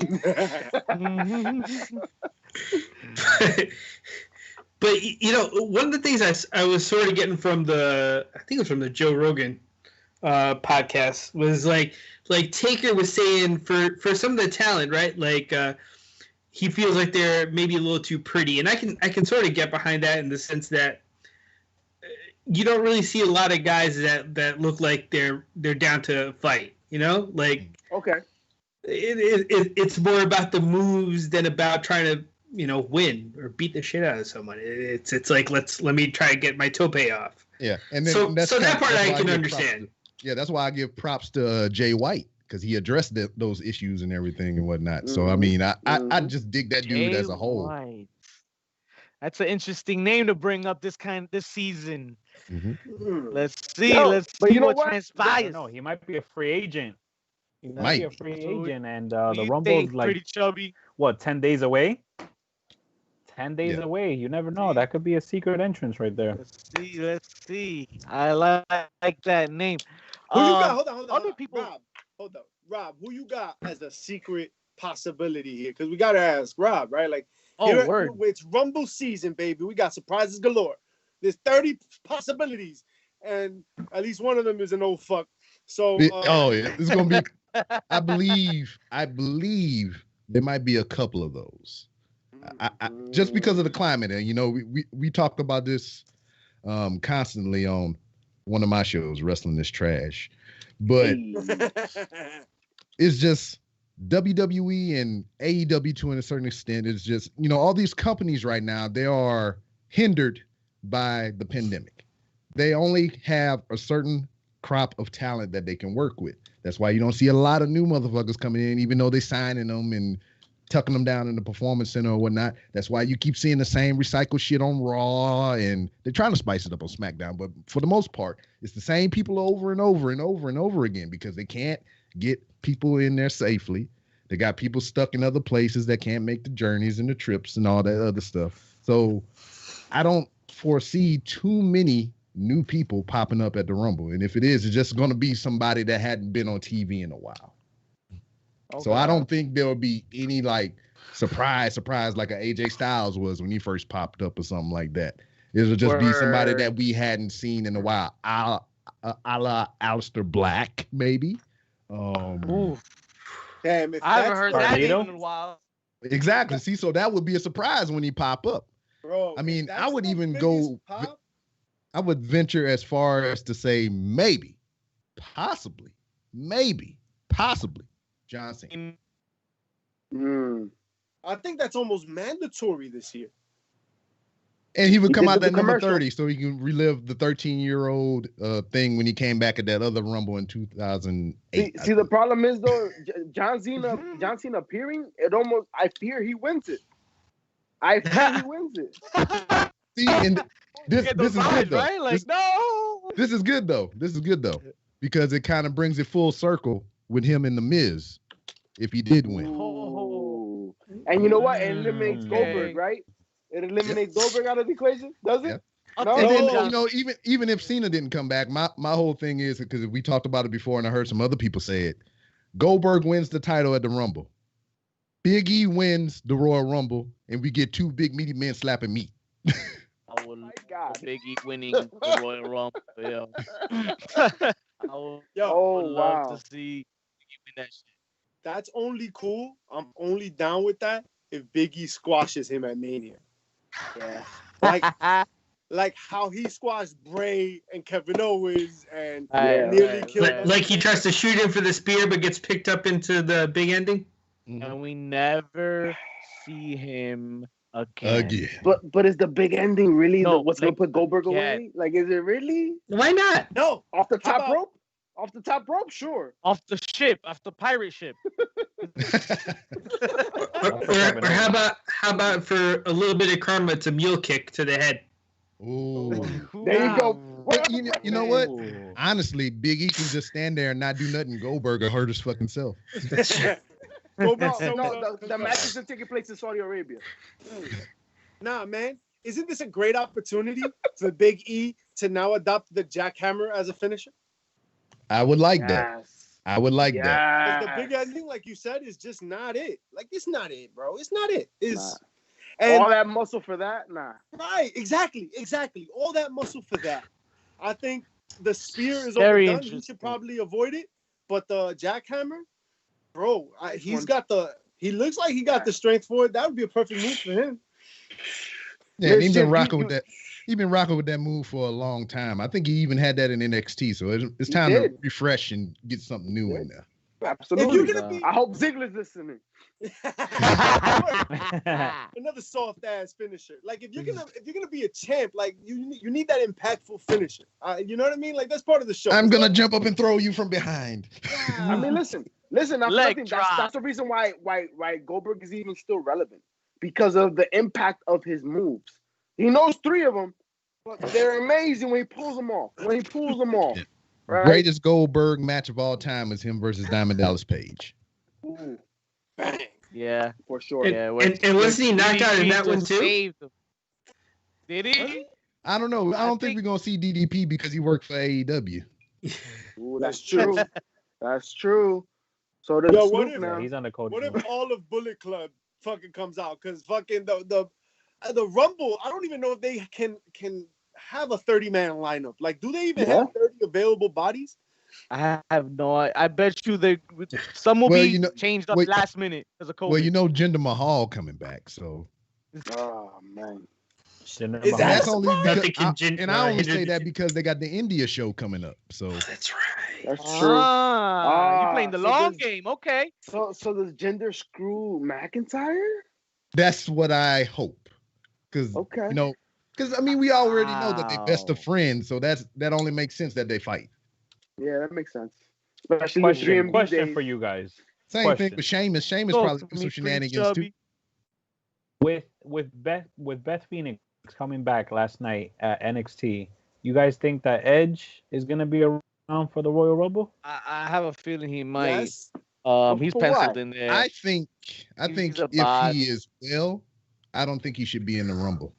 Speaker 2: but you know, one of the things I was sort of getting from I think it was from the Joe Rogan podcast was like Taker was saying for some of the talent, right? Like he feels like they're maybe a little too pretty, and I can sort of get behind that in the sense that you don't really see a lot of guys that look like they're down to fight. You know, like
Speaker 5: okay.
Speaker 2: it's more about the moves than about trying to win or beat the shit out of someone. It's like let me try to get my tope off.
Speaker 6: Yeah, and then
Speaker 2: so that part I can
Speaker 6: give
Speaker 2: understand.
Speaker 6: Yeah, that's why I give props to Jay White because he addressed those issues and everything and whatnot. So I mean, I just dig that dude as a whole.
Speaker 3: White. That's an interesting name to bring up this season.
Speaker 6: Mm-hmm.
Speaker 3: Let's see what transpires.
Speaker 1: No, he might be a free agent. He might
Speaker 6: Might.
Speaker 1: be a free agent, and
Speaker 3: Who
Speaker 1: the
Speaker 3: you
Speaker 1: Rumble's
Speaker 3: think,
Speaker 1: like
Speaker 3: pretty chubby.
Speaker 1: what, 10 days away? 10 days
Speaker 6: Yeah.
Speaker 1: away. You never know. That could be a secret entrance right there.
Speaker 3: Let's see. I like that name.
Speaker 4: Who you got? Hold on.
Speaker 3: Other people.
Speaker 4: Rob, hold on. Rob, who you got as a secret possibility here? Because we got to ask Rob, right? Like,
Speaker 3: Word.
Speaker 4: It's Rumble season, baby. We got surprises galore. There's 30 possibilities, and at least one of them is an old fuck. So,
Speaker 6: yeah, it's gonna be. I believe there might be a couple of those. I just because of the climate, and we talk about this constantly on one of my shows, Wrestling is Trash, but it's just WWE and AEW to a certain extent. It's just all these companies right now, they are hindered by the pandemic. They only have a certain crop of talent that they can work with. That's why you don't see a lot of new motherfuckers coming in, even though they signing them and tucking them down in the performance center or whatnot. That's why you keep seeing the same recycled shit on Raw, and they're trying to spice it up on SmackDown. But for the most part, it's the same people over and over and over and over again because they can't get people in there safely. They got people stuck in other places that can't make the journeys and the trips and all that other stuff. So I don't foresee too many new people popping up at the Rumble. And if it is, it's just going to be somebody that hadn't been on TV in a while. Okay. So I don't think there'll be any like surprise like a AJ Styles was when he first popped up or something like that. It'll just be somebody that we hadn't seen in a while. A la Aleister Black, maybe.
Speaker 4: Damn, if
Speaker 3: I haven't heard that name
Speaker 1: Carlito?
Speaker 3: in a while.
Speaker 6: Exactly. See, so that would be a surprise when he pop up.
Speaker 4: Bro,
Speaker 6: I mean, I would
Speaker 4: the
Speaker 6: even
Speaker 4: biggest
Speaker 6: go.
Speaker 4: pop,
Speaker 6: I would venture as far as to say maybe, possibly, John Cena.
Speaker 4: I think that's almost mandatory this year.
Speaker 6: And he would
Speaker 5: He
Speaker 6: come
Speaker 5: did
Speaker 6: out
Speaker 5: the
Speaker 6: that number
Speaker 5: commercial.
Speaker 6: 30 so he can relive the 13-year-old thing when he came back at that other Rumble in 2008.
Speaker 5: See, the problem is though, John Cena appearing, I fear he wins it.
Speaker 6: See, and this
Speaker 3: Get
Speaker 6: is
Speaker 3: those
Speaker 6: good
Speaker 3: vibes,
Speaker 6: though.
Speaker 3: right? Like, no.
Speaker 6: This is good though. Because it kind of brings it full circle with him and The Miz if he did win.
Speaker 5: Ooh. And you know what? It eliminates Goldberg, right? It eliminates Goldberg out of the equation, does it?
Speaker 6: Yeah.
Speaker 5: No.
Speaker 6: And then, even if Cena didn't come back, my whole thing is, because we talked about it before and I heard some other people say it, Goldberg wins the title at the Rumble. Big E wins the Royal Rumble, and we get two big meaty men slapping meat.
Speaker 3: I would
Speaker 5: God.
Speaker 3: Biggie winning the Royal Rumble. Yeah. I would love to see Biggie win that shit.
Speaker 4: That's only cool. I'm only down with that if Big E squashes him at Mania.
Speaker 5: Yeah.
Speaker 4: Like how he squashed Bray and Kevin Owens and
Speaker 5: Yeah.
Speaker 4: nearly killed
Speaker 2: Like he tries to shoot him for the spear but gets picked up into the big ending.
Speaker 3: And we never see him again.
Speaker 5: But is the big ending really what's gonna put Goldberg
Speaker 3: again.
Speaker 5: away? Like, is it really
Speaker 2: Why not?
Speaker 4: No.
Speaker 5: off the
Speaker 4: How
Speaker 5: top
Speaker 4: about-
Speaker 5: rope? Off the top rope, sure.
Speaker 3: Off the pirate ship.
Speaker 2: Or how about for a little bit of karma, it's a mule kick to the head.
Speaker 6: Ooh.
Speaker 5: There you go.
Speaker 6: But you know what?
Speaker 1: Ooh.
Speaker 6: Honestly, Big E can just stand there and not do nothing. Goldberg will hurt his fucking self.
Speaker 5: No, the match isn't taking place in Saudi Arabia.
Speaker 4: Nah, man. isn't this a great opportunity for Big E to now adopt the jackhammer as a finisher?
Speaker 6: I would like that. I would like that.
Speaker 4: Because the big ending, like you said, is just not it. Like, it's not it, bro. It's not it. It's and
Speaker 5: all that muscle for that? Nah.
Speaker 4: right, exactly. All that muscle for that. I think the spear is
Speaker 3: Very
Speaker 4: overdone. He
Speaker 3: interesting.
Speaker 4: should probably avoid it. But the jackhammer, bro, he looks like he got the strength for it. That would be a perfect move for him.
Speaker 6: Yeah, and he's been rocking with that. He's been rocking with that move for a long time. I think he even had that in NXT. So it's time to refresh and get something new in there.
Speaker 5: Absolutely. I hope Ziggler's listening.
Speaker 4: Another soft ass finisher. Like if you're gonna be a champ, like you need that impactful finisher. You know what I mean? Like that's part of the show.
Speaker 6: I'm gonna jump up and throw you from behind.
Speaker 5: I mean, listen. That's the reason why Goldberg is even still relevant, because of the impact of his moves. He knows 3 of them, but they're amazing when he pulls them off.
Speaker 6: Yeah.
Speaker 5: Right?
Speaker 6: Greatest Goldberg match of all time is him versus Diamond Dallas Page.
Speaker 5: Ooh.
Speaker 4: Bang.
Speaker 3: Yeah,
Speaker 5: For sure.
Speaker 2: And,
Speaker 3: yeah.
Speaker 2: and wasn't he knocked out in that one too?
Speaker 3: Saved him. Did he?
Speaker 6: I don't know. I don't think we're gonna see DDP because he worked for AEW.
Speaker 5: Ooh, that's true. That's true. So there's Snoop now.
Speaker 1: He's on the code.
Speaker 4: What if all of Bullet Club fucking comes out? Because fucking the Rumble, I don't even know if they can have a 30-man lineup. Like, do they even have 30 available bodies?
Speaker 3: I have no. I bet you some will be changed up last minute as a coach.
Speaker 6: Well, Jinder Mahal coming back, so.
Speaker 5: Oh man.
Speaker 6: That's only because, and I only say that because they got the India show coming up. So
Speaker 2: that's right.
Speaker 5: That's true.
Speaker 3: You're playing the long game, okay?
Speaker 5: So does Jinder screw McIntyre?
Speaker 6: That's what I hope. Because because I mean we already know that they're best of friends, so that only makes sense that they fight.
Speaker 5: Yeah, that makes sense. Especially
Speaker 1: question for you guys.
Speaker 6: Same thing with Sheamus. Sheamus probably do some shenanigans too.
Speaker 1: With Beth Phoenix coming back last night at NXT, you guys think that Edge is gonna be around for the Royal Rumble?
Speaker 3: I have a feeling he might.
Speaker 4: Yes.
Speaker 3: He's penciled in there.
Speaker 6: I think if he is well, I don't think he should be in the Rumble.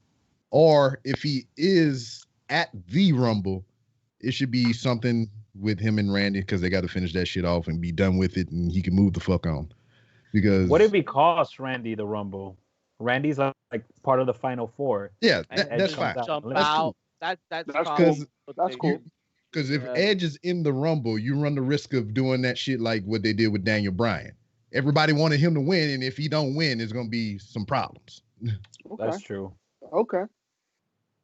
Speaker 6: Or if he is at the Rumble, it should be something with him and Randy because they got to finish that shit off and be done with it, and he can move the fuck on. Because
Speaker 1: what if he costs Randy the Rumble? Randy's like part of the Final Four.
Speaker 6: Yeah, that's fine.
Speaker 3: That's
Speaker 5: cool. That's cool.
Speaker 6: Because if Edge is in the Rumble, you run the risk of doing that shit like what they did with Daniel Bryan. Everybody wanted him to win, and if he don't win, there's gonna be some problems.
Speaker 5: Okay.
Speaker 1: That's true.
Speaker 5: Okay.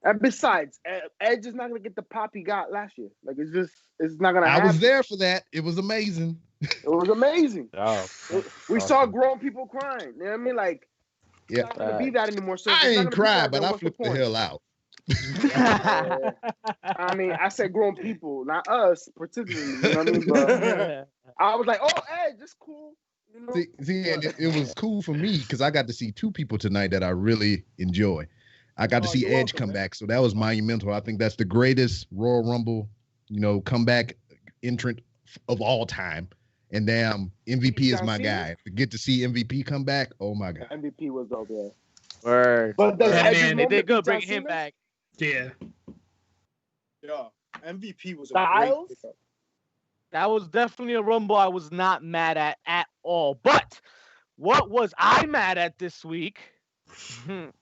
Speaker 5: And besides, Edge is not gonna get the pop he got last year. Like it's not gonna happen.
Speaker 6: I was there for that. It was amazing.
Speaker 5: It was amazing. We saw
Speaker 1: awesome.
Speaker 5: grown people crying. You know what I mean? Like,
Speaker 6: yeah,
Speaker 5: it's not gonna be that anymore. So
Speaker 6: I ain't cried, but I flipped the hell out.
Speaker 5: I mean, I said grown people, not us particularly. You know what I mean? But I was like, oh, Edge, it's cool. You know?
Speaker 6: See, and it was cool for me because I got to see 2 people tonight that I really enjoy. I got to see Edge come back, so that was monumental. I think that's the greatest Royal Rumble, comeback entrant of all time. And damn, MVP is my guy. To get to see MVP come back, oh my god.
Speaker 5: MVP was dope, yeah.
Speaker 3: Word.
Speaker 5: But
Speaker 3: they did good bringing him back.
Speaker 2: Yeah.
Speaker 4: Yeah. MVP was
Speaker 5: Styles?
Speaker 3: That was definitely a Rumble I was not mad at all. But what was I mad at this week?
Speaker 5: What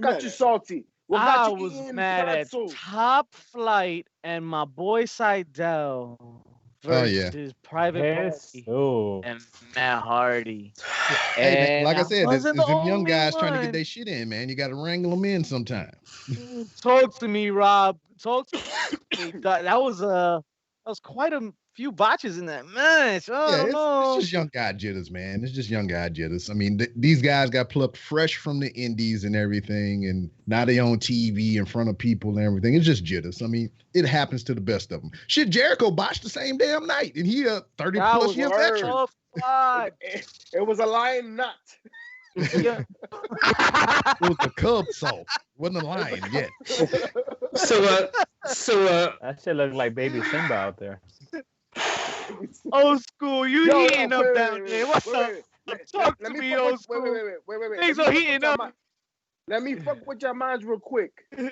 Speaker 5: got you salty?
Speaker 3: I was mad at Top Flight and my boy Seidel versus Private Party and Matt Hardy.
Speaker 6: Hey, man, like I said, there's them young guys
Speaker 3: one.
Speaker 6: trying to get their shit in, man. You got to wrangle them in sometime.
Speaker 3: Talk to me, Rob. Talk to me. That was quite a few botches in that match.
Speaker 6: It's just young guy jitters, man. It's just young guy jitters. I mean, these guys got plucked fresh from the indies and everything, and now they on TV in front of people and everything. It's just jitters. I mean, it happens to the best of them. Shit, Jericho botched the same damn night, and he a 30-plus year veteran.
Speaker 5: It was a lion nut.
Speaker 3: Yeah.
Speaker 6: It was the Cub salt. Wasn't a lion yet.
Speaker 2: So
Speaker 1: that shit looked like baby Simba out there.
Speaker 3: Old school, heating up down there. What's up? Talk to me, old school.
Speaker 5: Wait.
Speaker 3: Things are heating up.
Speaker 5: Let me fuck with your minds real quick. Do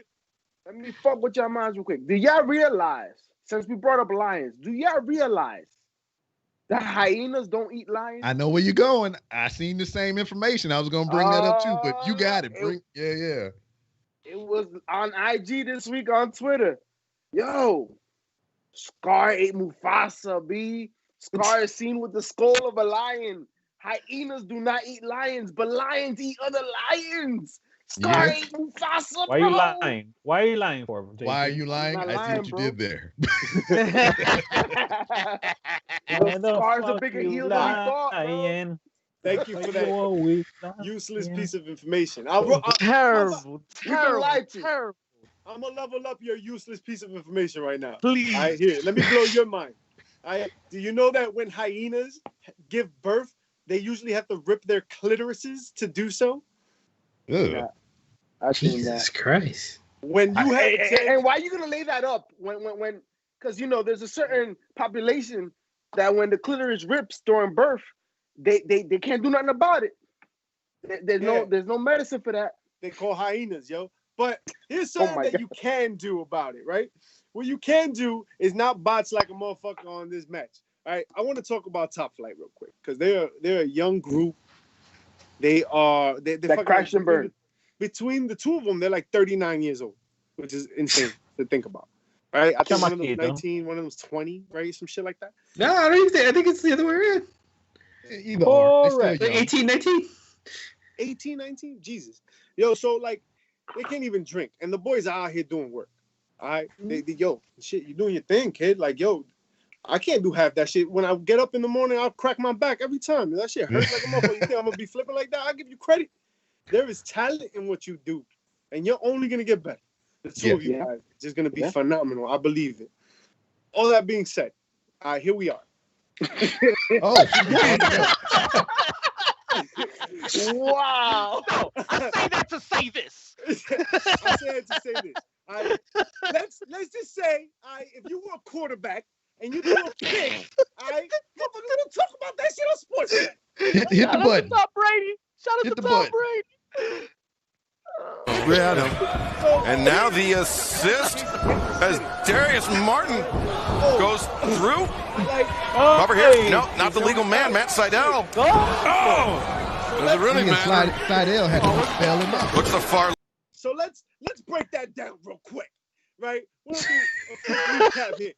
Speaker 5: y'all realize, since we brought up lions, do y'all realize that hyenas don't eat lions?
Speaker 6: I know where you're going. I seen the same information. I was gonna bring that up too, but you got it. Yeah.
Speaker 5: It was on IG this week on Twitter. Yo, Scar ate Mufasa, B. Scar is seen with the skull of a lion. Hyenas do not eat lions, but lions eat other lions. Scar ate Mufasa,
Speaker 1: Why are you lying? Why are you lying for? JP?
Speaker 6: Why are you lying?
Speaker 5: I'm not
Speaker 6: I see
Speaker 5: lying,
Speaker 6: what you
Speaker 5: bro.
Speaker 6: did there.
Speaker 5: Scar's a bigger heel than we thought, bro.
Speaker 4: Thank you for that useless piece of information.
Speaker 3: Terrible.
Speaker 4: I'm gonna level up your useless piece of information right now.
Speaker 3: Please.
Speaker 4: All right, here, let me blow your mind. Do you know that when hyenas give birth, they usually have to rip their clitorises to do so?
Speaker 5: Yeah, I seen
Speaker 2: Jesus
Speaker 5: that.
Speaker 2: Christ.
Speaker 4: When you have
Speaker 5: And why are you gonna lay that up when because you know there's a certain population that when the clitoris rips during birth, they can't do nothing about it. There's no medicine for that.
Speaker 4: They call hyenas, yo. But here's something that you can do about it, right? What you can do is not botch like a motherfucker on this match. All right, I want to talk about Top Flight real quick because they're a young group. They're
Speaker 5: crash and burn.
Speaker 4: Between the two of them, they're like 39 years old, which is insane to think about. All right, I think one of them's 19, one of them's 20, right? Some shit like that.
Speaker 2: No, I don't even think. I think it's the other way around.
Speaker 6: Either or.
Speaker 2: Like 18, 19.
Speaker 4: 18, 19? Jesus. Yo, so like they can't even drink. And the boys are out here doing work. All right. Yo, shit, you're doing your thing, kid. Like, yo, I can't do half that shit. When I get up in the morning, I'll crack my back every time. That shit hurts like a motherfucker. You think I'm gonna be flipping like that? I'll give you credit. There is talent in what you do, and you're only gonna get better. The two of you guys are just gonna be phenomenal. I believe it. All that being said, all right, here we are.
Speaker 5: Wow.
Speaker 3: No, I say that to say this.
Speaker 4: I said to say this. All right, let's just say, all right, if you were a quarterback and you threw a pick, all right, motherfucker, we'll talk about that shit on sports.
Speaker 6: Hit the button.
Speaker 3: Tom Brady. Shout out to Tom Brady.
Speaker 7: And now the assist as Darius Martin goes through. Cover here. No, not the legal man, Matt Seidel. Oh! Is it really, man?
Speaker 6: Seidel had to spell him out.
Speaker 7: Looks the far.
Speaker 4: So let's break that down real quick, right? We'll do a recap here.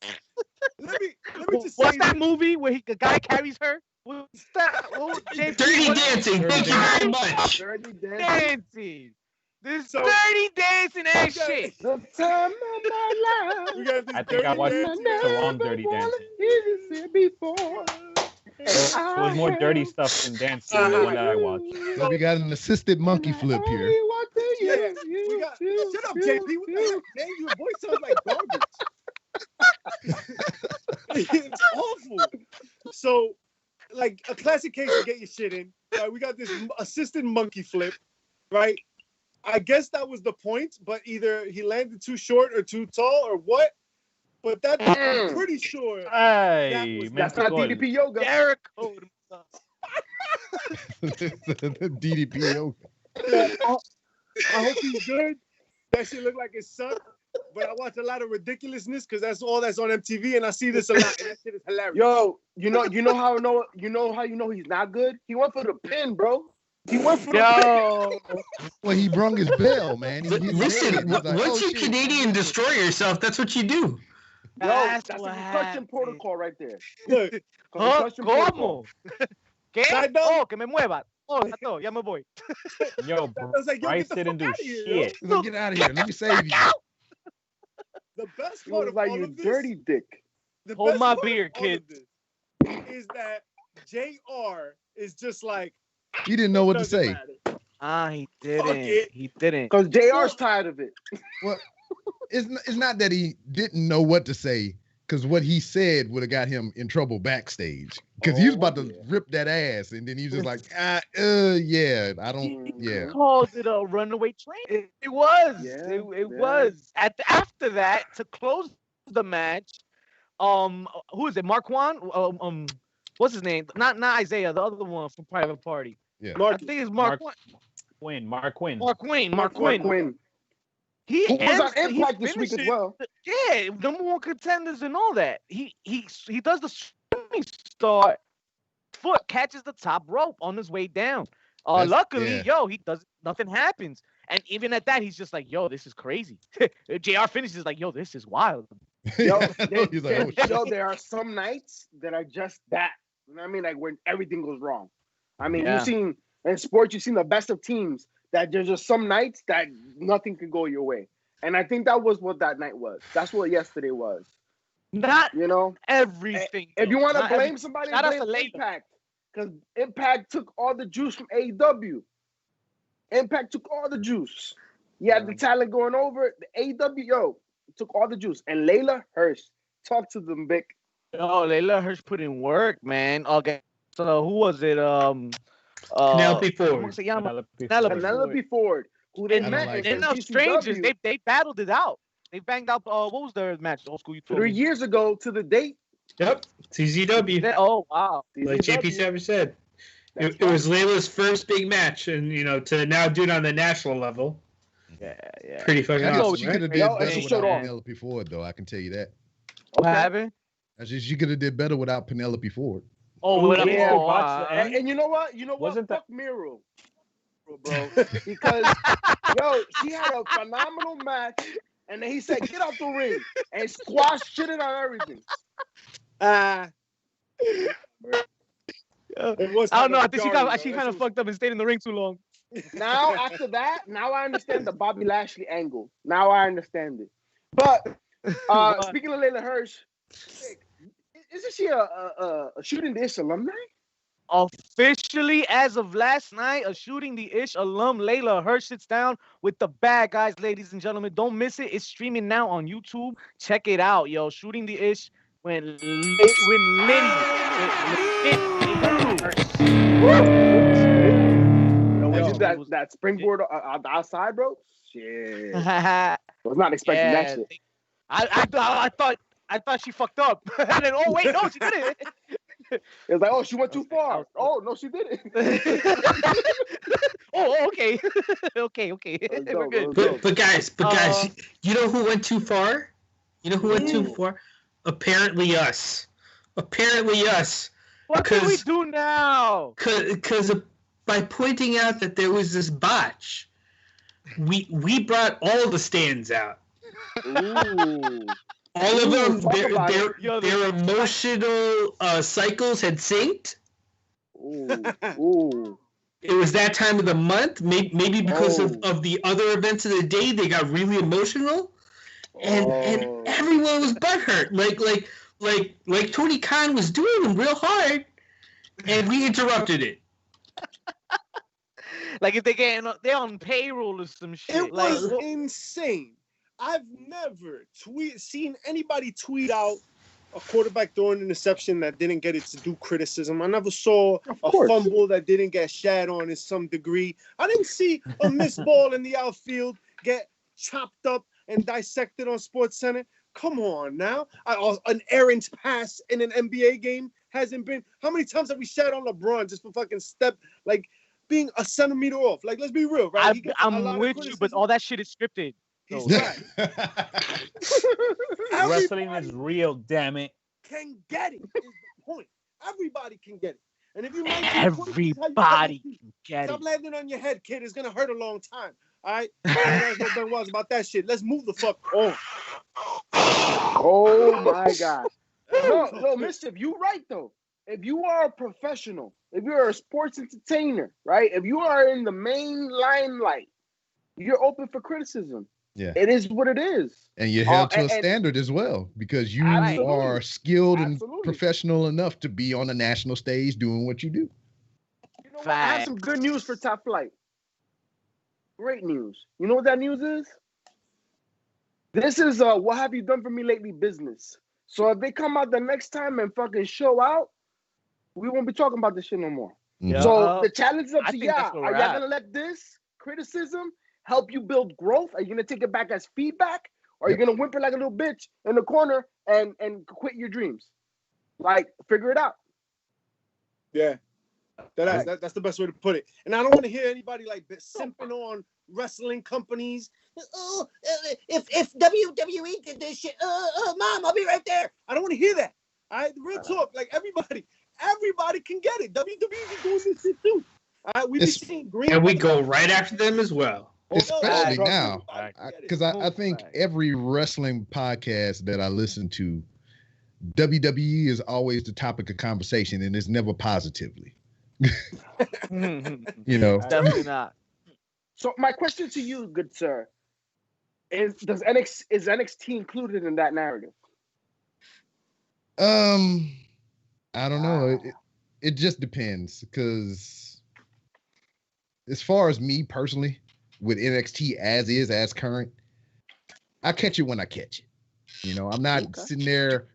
Speaker 4: Let me just say
Speaker 3: What's that movie where the guy carries her? What's that?
Speaker 2: Dirty Dancing. Thank you very much.
Speaker 5: Dirty
Speaker 3: Dancing. This dirty dancing ass shit.
Speaker 5: The time of my life.
Speaker 1: I think I watched the wrong Dirty Dancing.
Speaker 5: Before.
Speaker 1: It was more dirty stuff than dancing than the one that I watched.
Speaker 6: So we got an assisted monkey flip here.
Speaker 4: Yeah, we got, shut up, JP. What the hell, man? Your voice sounds like garbage. It's awful. So, like a classic case to get your shit in. Right? We got this assisted monkey flip, right? I guess that was the point, but either he landed too short or too tall or what. But I'm pretty sure
Speaker 5: that's not DDP yoga.
Speaker 3: Derek code
Speaker 6: DDP yoga.
Speaker 4: I hope he's good. That shit look like his son. But I watch a lot of ridiculousness because that's all that's on MTV, and I see this a lot. And that shit is hilarious.
Speaker 5: Yo, you know how you know he's not good. He went for the pin, bro. He went for the pin.
Speaker 6: Well, he brung his bell, man.
Speaker 2: Listen, once you Canadian destroy yourself, that's what you do.
Speaker 5: Yo, that's a concussion protocol right there.
Speaker 4: Look,
Speaker 3: ¿Cómo? ¿Qué? Oh, que me mueva. Oh, ya me voy.
Speaker 1: Yo, Bryce didn't do shit.
Speaker 6: Get out of here. Let me save you.
Speaker 4: The best part of
Speaker 5: like
Speaker 4: all
Speaker 5: you
Speaker 4: of this,
Speaker 5: dirty dick.
Speaker 3: Hold my beer, kid.
Speaker 4: Is that JR is just like
Speaker 6: he didn't know what to say.
Speaker 3: He didn't. He didn't.
Speaker 5: Because JR's tired of it.
Speaker 6: Well, it's not that he didn't know what to say, because what he said would have got him in trouble backstage. Because he was about to rip that ass, and then he was just like, yeah, I don't, yeah.
Speaker 3: He called it a runaway train. It was. Yeah, it was. After that, to close the match, who is it? Marquand? What's his name? Not Isaiah, the other one from Private Party.
Speaker 6: Yeah.
Speaker 3: I think it's Marquand.
Speaker 1: Quinn. Mark Quinn.
Speaker 3: Mark Quinn. He
Speaker 5: Who was on
Speaker 3: he
Speaker 5: Impact this week as
Speaker 3: finishes-
Speaker 5: well.
Speaker 3: Yeah, #1 contenders and all that. He does the swimming start. Foot catches the top rope on his way down. Luckily, he does nothing happens. And even at that, he's just like, yo, this is crazy. JR finishes like, yo, this is wild.
Speaker 5: Yo,
Speaker 6: He's like, oh, shit.
Speaker 5: there are some nights that are just that. You know what I mean? Like when everything goes wrong. I mean,
Speaker 3: Yeah.
Speaker 5: you've seen in sports, you've seen the best of teams that there's just some nights that nothing can go your way. And I think that was what that night was. That's what yesterday was.
Speaker 3: Not
Speaker 5: You know?
Speaker 3: everything.
Speaker 5: If you want to
Speaker 3: Not
Speaker 5: blame
Speaker 3: everything.
Speaker 5: somebody,
Speaker 3: Shout out to
Speaker 5: blame
Speaker 3: Layla.
Speaker 5: Impact. Because Impact took all the juice from AEW. Impact took all the juice. You had the talent going over. The AEW, took all the juice. And Layla Hirsch, talk to them, Vic.
Speaker 3: Oh, Layla Hirsch put in work, man. Okay, so who was it?
Speaker 2: Penelope Ford.
Speaker 3: ¿Cómo se llama?
Speaker 5: Penelope Ford, who they
Speaker 3: And
Speaker 5: met
Speaker 6: like
Speaker 3: they're
Speaker 5: in
Speaker 3: no
Speaker 5: GCW
Speaker 3: strangers. They battled it out. They banged out. What was their match? Old school. You told
Speaker 5: 3
Speaker 3: me.
Speaker 5: years ago to the date.
Speaker 2: Yep. CZW.
Speaker 3: Oh wow.
Speaker 2: Like JP7 said.
Speaker 5: That's
Speaker 2: It was Layla's first big match, and to now do it on the national level,
Speaker 3: Yeah.
Speaker 2: pretty fucking
Speaker 3: That's
Speaker 2: awesome.
Speaker 3: what
Speaker 6: She
Speaker 2: right?
Speaker 6: could have did
Speaker 5: Yo, and
Speaker 6: better
Speaker 5: she
Speaker 6: without
Speaker 5: showed off.
Speaker 6: Penelope Ford, though. I can tell you that.
Speaker 3: What happened?
Speaker 6: She could have did better without Penelope Ford.
Speaker 3: Oh, what up?
Speaker 5: Yeah.
Speaker 3: Oh,
Speaker 5: And you know what?
Speaker 1: Wasn't that-
Speaker 5: Fuck Miro, bro. Because she had a phenomenal match, and then he said, "Get out the ring," and squashed shit on everything.
Speaker 4: It was
Speaker 3: I don't know. I
Speaker 4: kinda
Speaker 3: think
Speaker 4: jarring,
Speaker 3: she
Speaker 4: though.
Speaker 3: kind of
Speaker 4: That
Speaker 3: fucked up and stayed in the ring too long.
Speaker 5: Now, after that, now I understand the Bobby Lashley angle. Now I understand it. But speaking of Layla Hirsch, isn't she a Shooting the Ish alumni?
Speaker 3: Officially, as of last night, a Shooting the Ish alum, Layla Hirsch, sits down with the bad guys, ladies and gentlemen. Don't miss it. It's streaming now on YouTube. Check it out, yo. Shooting the Ish when Liddy.
Speaker 5: That springboard outside, bro. Shit, I was not expecting that shit.
Speaker 3: I thought she fucked up. And then, oh wait, no, she didn't.
Speaker 5: It was like, oh, she went too far. Oh no, she didn't.
Speaker 3: Oh, okay. okay. We're good.
Speaker 2: But guys, you know who went too far? You know who went too far? Apparently us.
Speaker 3: What can we do now?
Speaker 2: Because by pointing out that there was this botch, we brought all the stands out.
Speaker 5: Ooh.
Speaker 2: All of them,
Speaker 5: talk about
Speaker 2: their emotional cycles had synced.
Speaker 5: Ooh.
Speaker 2: It was that time of the month. Maybe because of the other events of the day, they got really emotional, and everyone was butthurt. Like Tony Khan was doing them real hard, and we interrupted it.
Speaker 3: Like if they're on payroll or some shit.
Speaker 4: It
Speaker 3: like,
Speaker 4: was insane. I've never seen anybody tweet out a quarterback throwing an interception that didn't get its due criticism. I never saw a fumble that didn't get shat on in some degree. I didn't see a missed ball in the outfield get chopped up and dissected on SportsCenter. Come on now. An errant pass in an NBA game hasn't been. How many times have we shat on LeBron just for fucking being a centimeter off? Like, let's be real, right?
Speaker 3: I'm with you, but all that shit is scripted.
Speaker 4: He's right.
Speaker 1: Wrestling is real, damn it.
Speaker 4: Can get it is the point. Everybody can get it. And if you like
Speaker 3: everybody can get
Speaker 4: stop
Speaker 3: it.
Speaker 4: landing on your head, kid. It's gonna hurt a long time. All right? That's what Ben was about that shit. Let's move the fuck on.
Speaker 5: Oh my God. No, Mischief, you right though. If you are a professional, if you're a sports entertainer, right? If you are in the main limelight, you're open for criticism.
Speaker 6: Yeah.
Speaker 5: It is what it is.
Speaker 6: And you're held to a standard as well because you are skilled and professional enough to be on a national stage doing what you do.
Speaker 5: You know what? I have some good news for Top Flight. Great news. You know what that news is? This is what have you done for me lately business. So if they come out the next time and fucking show out, we won't be talking about this shit no more.
Speaker 6: Yeah.
Speaker 5: So the challenge is up to y'all.
Speaker 3: that's where
Speaker 5: Are
Speaker 3: we're
Speaker 5: y'all
Speaker 3: at.
Speaker 5: gonna let this criticism help you build growth? Are you gonna take it back as feedback? Or are you gonna whimper like a little bitch in the corner and quit your dreams? Like, figure it out.
Speaker 4: Yeah. That's the best way to put it. And I don't want to hear anybody like simping on wrestling companies. Oh, if WWE did this shit, Mom, I'll be right there. I don't want to hear that. Real talk. Like everybody can get it. WWE is doing this shit too. We be seeing green,
Speaker 2: and we go right after them as well.
Speaker 6: Especially now, because I think every wrestling podcast that I listen to, WWE is always the topic of conversation, and it's never positively.
Speaker 3: Definitely not.
Speaker 5: So my question to you, good sir, is NXT included in that narrative?
Speaker 6: I don't know. It just depends, because as far as me personally, with NXT as current, I catch it when I catch it. I'm not sitting there,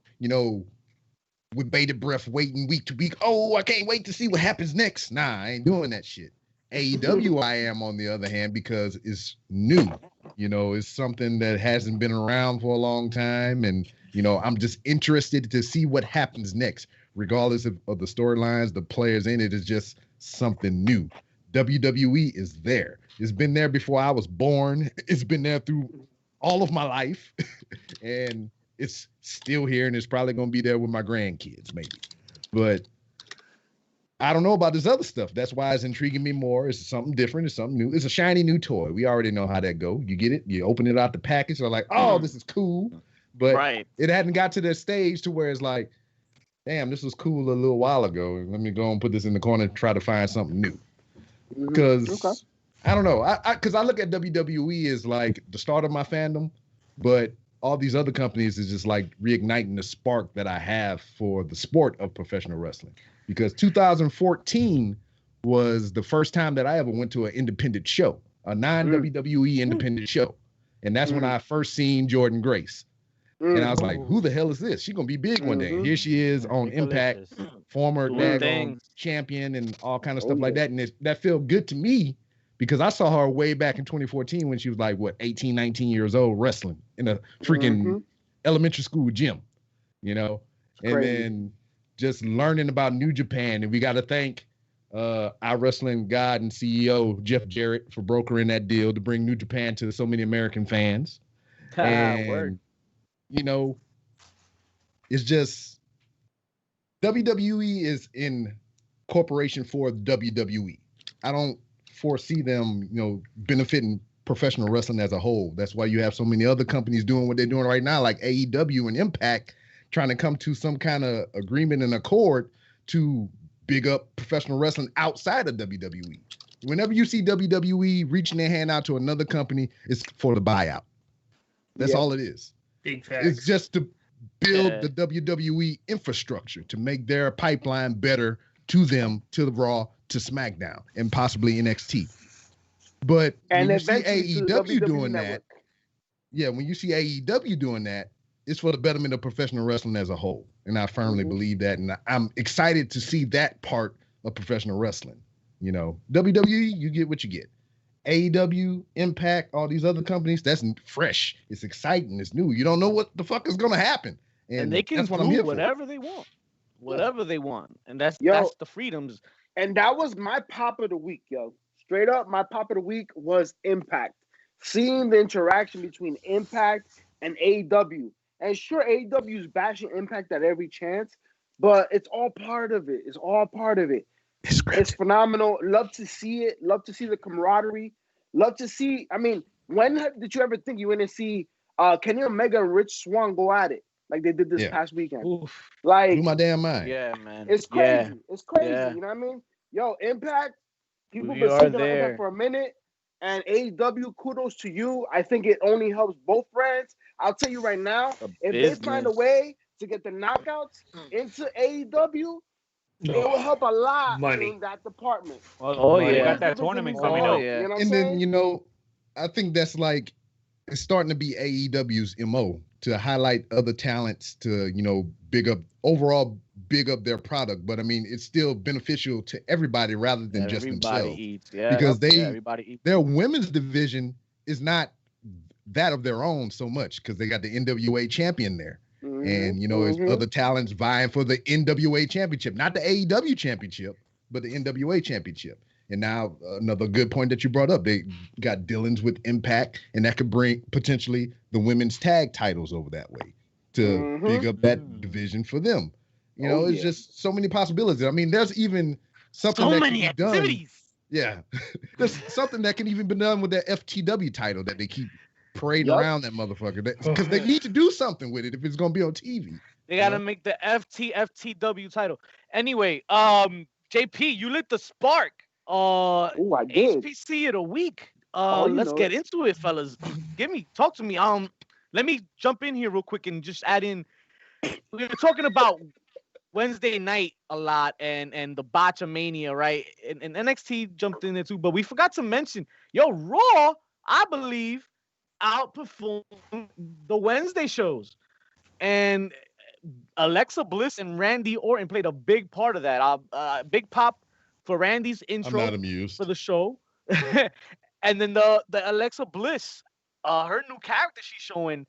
Speaker 6: with bated breath waiting week to week. Oh, I can't wait to see what happens next. Nah, I ain't doing that shit. AEW I am, on the other hand, because it's new. It's something that hasn't been around for a long time, and I'm just interested to see what happens next, regardless of the storylines, the players in it. Is just something new. WWE is there. It's been there before I was born. It's been there through all of my life, and it's still here, and it's probably going to be there with my grandkids, maybe. But I don't know about this other stuff. That's why it's intriguing me more. It's something different. It's something new. It's a shiny new toy. We already know how that go. You get it. You open it out the package. You're like, oh, this is cool. But it hadn't got to that stage to where it's like, damn, this was cool a little while ago. Let me go and put this in the corner and try to find something new. Because I don't know. Because I look at WWE as like the start of my fandom, but all these other companies is just like reigniting the spark that I have for the sport of professional wrestling. Because 2014 was the first time that I ever went to an independent show, a non-WWE independent show. And that's when I first seen Jordan Grace. And I was like, who the hell is this? She's going to be big one day. And here she is on Impact, former champion and all kind of stuff like that. And that felt good to me because I saw her way back in 2014 when she was like, 18, 19 years old, wrestling in a freaking elementary school gym, and then just learning about New Japan. And we got to thank our wrestling god and CEO, Jeff Jarrett, for brokering that deal to bring New Japan to so many American fans. And, it's just WWE is in corporation for WWE. I don't foresee them, benefiting professional wrestling as a whole. That's why you have so many other companies doing what they're doing right now, like AEW and Impact, trying to come to some kind of agreement and accord to big up professional wrestling outside of WWE. Whenever you see WWE reaching their hand out to another company, it's for the buyout. That's all it is.
Speaker 2: Big facts.
Speaker 6: It's just to build the WWE infrastructure, to make their pipeline better to them, to the Raw, to SmackDown, and possibly NXT. But when you see AEW doing that, when you see AEW doing that, it's for the betterment of professional wrestling as a whole. And I firmly believe that. And I'm excited to see that part of professional wrestling. WWE, you get what you get. AEW, Impact, all these other companies, that's fresh. It's exciting. It's new. You don't know what the fuck is going to happen.
Speaker 3: And they can do whatever they want. Whatever they want. And that's the freedoms.
Speaker 5: And that was my pop of the week, yo. Straight up, my pop of the week was Impact. Seeing the interaction between Impact and AEW. And sure, AEW is bashing Impact at every chance, but it's all part of it. It's all part of it. It's phenomenal. Love to see it. Love to see the camaraderie. Love to see. I mean, when did you ever think you went to see Kenny Omega and Rich Swann go at it like they did this past weekend?
Speaker 3: Oof.
Speaker 5: Like,
Speaker 6: blew my damn mind.
Speaker 3: Yeah, man.
Speaker 5: It's crazy.
Speaker 3: Yeah.
Speaker 5: It's crazy.
Speaker 3: Yeah.
Speaker 5: You know what I mean? Yo, Impact. People
Speaker 3: We
Speaker 5: been
Speaker 3: are
Speaker 5: saying
Speaker 3: there.
Speaker 5: Impact for a minute, and AEW. Kudos to you. I think it only helps both brands. I'll tell you right now, if they find a way to get the knockouts into AEW. It will help a lot in that department.
Speaker 1: You got that tournament coming up.
Speaker 3: Yeah.
Speaker 5: You know what I'm
Speaker 6: And
Speaker 5: saying?
Speaker 6: then, I think that's like, it's starting to be AEW's MO to highlight other talents, to, big up their product. But I mean, it's still beneficial to everybody rather than just themselves. Because their women's division is not that of their own so much, because they got the NWA champion there. And, there's other talents vying for the NWA championship, not the AEW championship, but the NWA championship. And now another good point that you brought up, they got Dillon's with Impact, and that could bring potentially the women's tag titles over that way to big up that division for them. You know, it's just so many possibilities. I mean, there's even something that can be done. Yeah, there's something that can even be done with that FTW title that they keep parading around that motherfucker. Because they need to do something with it if it's going to be on TV.
Speaker 3: They got to make the FTW title. Anyway, JP, you lit the spark.
Speaker 5: I did.
Speaker 3: HPC of the week. Let's get into it, fellas. Talk to me. Let me jump in here real quick and just add in. We were talking about Wednesday night a lot and the Botchamania, right? And NXT jumped in there too, but we forgot to mention, Raw, I believe, outperformed the Wednesday shows. And Alexa Bliss and Randy Orton played a big part of that. Big pop for Randy's intro.
Speaker 6: I'm not amused.
Speaker 3: For the show. And then the Alexa Bliss, her new character she's showing,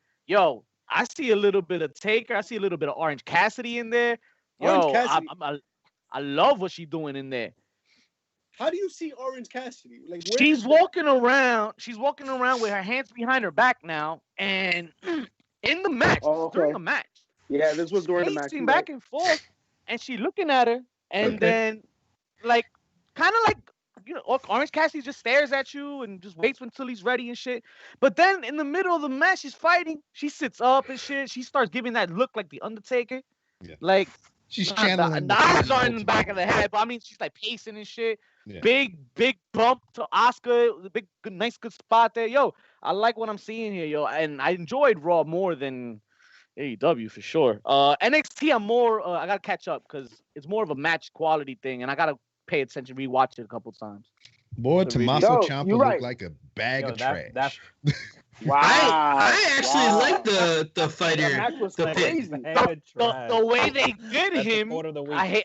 Speaker 3: I see a little bit of Taker. I see a little bit of Orange Cassidy in there. I love what she's doing in there.
Speaker 4: How do you see Orange Cassidy? Like,
Speaker 3: she's walking around with her hands behind her back now, and in the match, during the match.
Speaker 5: Yeah, this was during the match.
Speaker 3: Pacing back and forth, and she looking at her, and then, kind of like, Orange Cassidy just stares at you and just waits until he's ready and shit. But then in the middle of the match, she's fighting. She sits up and shit. She starts giving that look like the Undertaker.
Speaker 6: Yeah.
Speaker 3: Like,
Speaker 6: she's channeling.
Speaker 3: The eyes are in the back of the head, but I mean, she's like pacing and shit. Yeah. Big bump to Asuka. Big, nice, good spot there. I like what I'm seeing here, and I enjoyed Raw more than AEW for sure. NXT, I'm more. I gotta catch up because it's more of a match quality thing, and I gotta pay attention, rewatch it a couple times.
Speaker 6: Boy, Tommaso Ciampa looked like a bag of trash.
Speaker 2: Wow! I actually like the fighter.
Speaker 3: The way they did him, I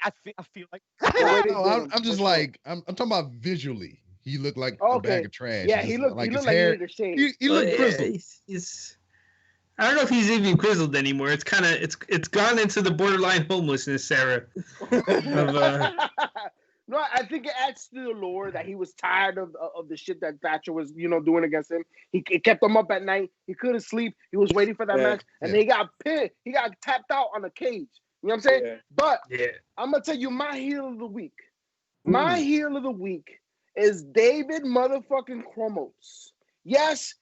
Speaker 3: feel like.
Speaker 6: I'm just like I'm talking about visually. He looked like a bag of trash.
Speaker 5: Yeah, he looked like his hair.
Speaker 6: He looked grizzled.
Speaker 2: I don't know if he's even grizzled anymore. It's kind of it's gone into the borderline homelessness era.
Speaker 5: No, I think it adds to the lore that he was tired of the shit that Thatcher was, doing against him. It kept him up at night. He couldn't sleep. He was waiting for that match, and then he got pinned. He got tapped out on a cage. You know what I'm saying? But I'm gonna tell you my heel of the week. My heel of the week is David motherfucking Krumholtz. Yes.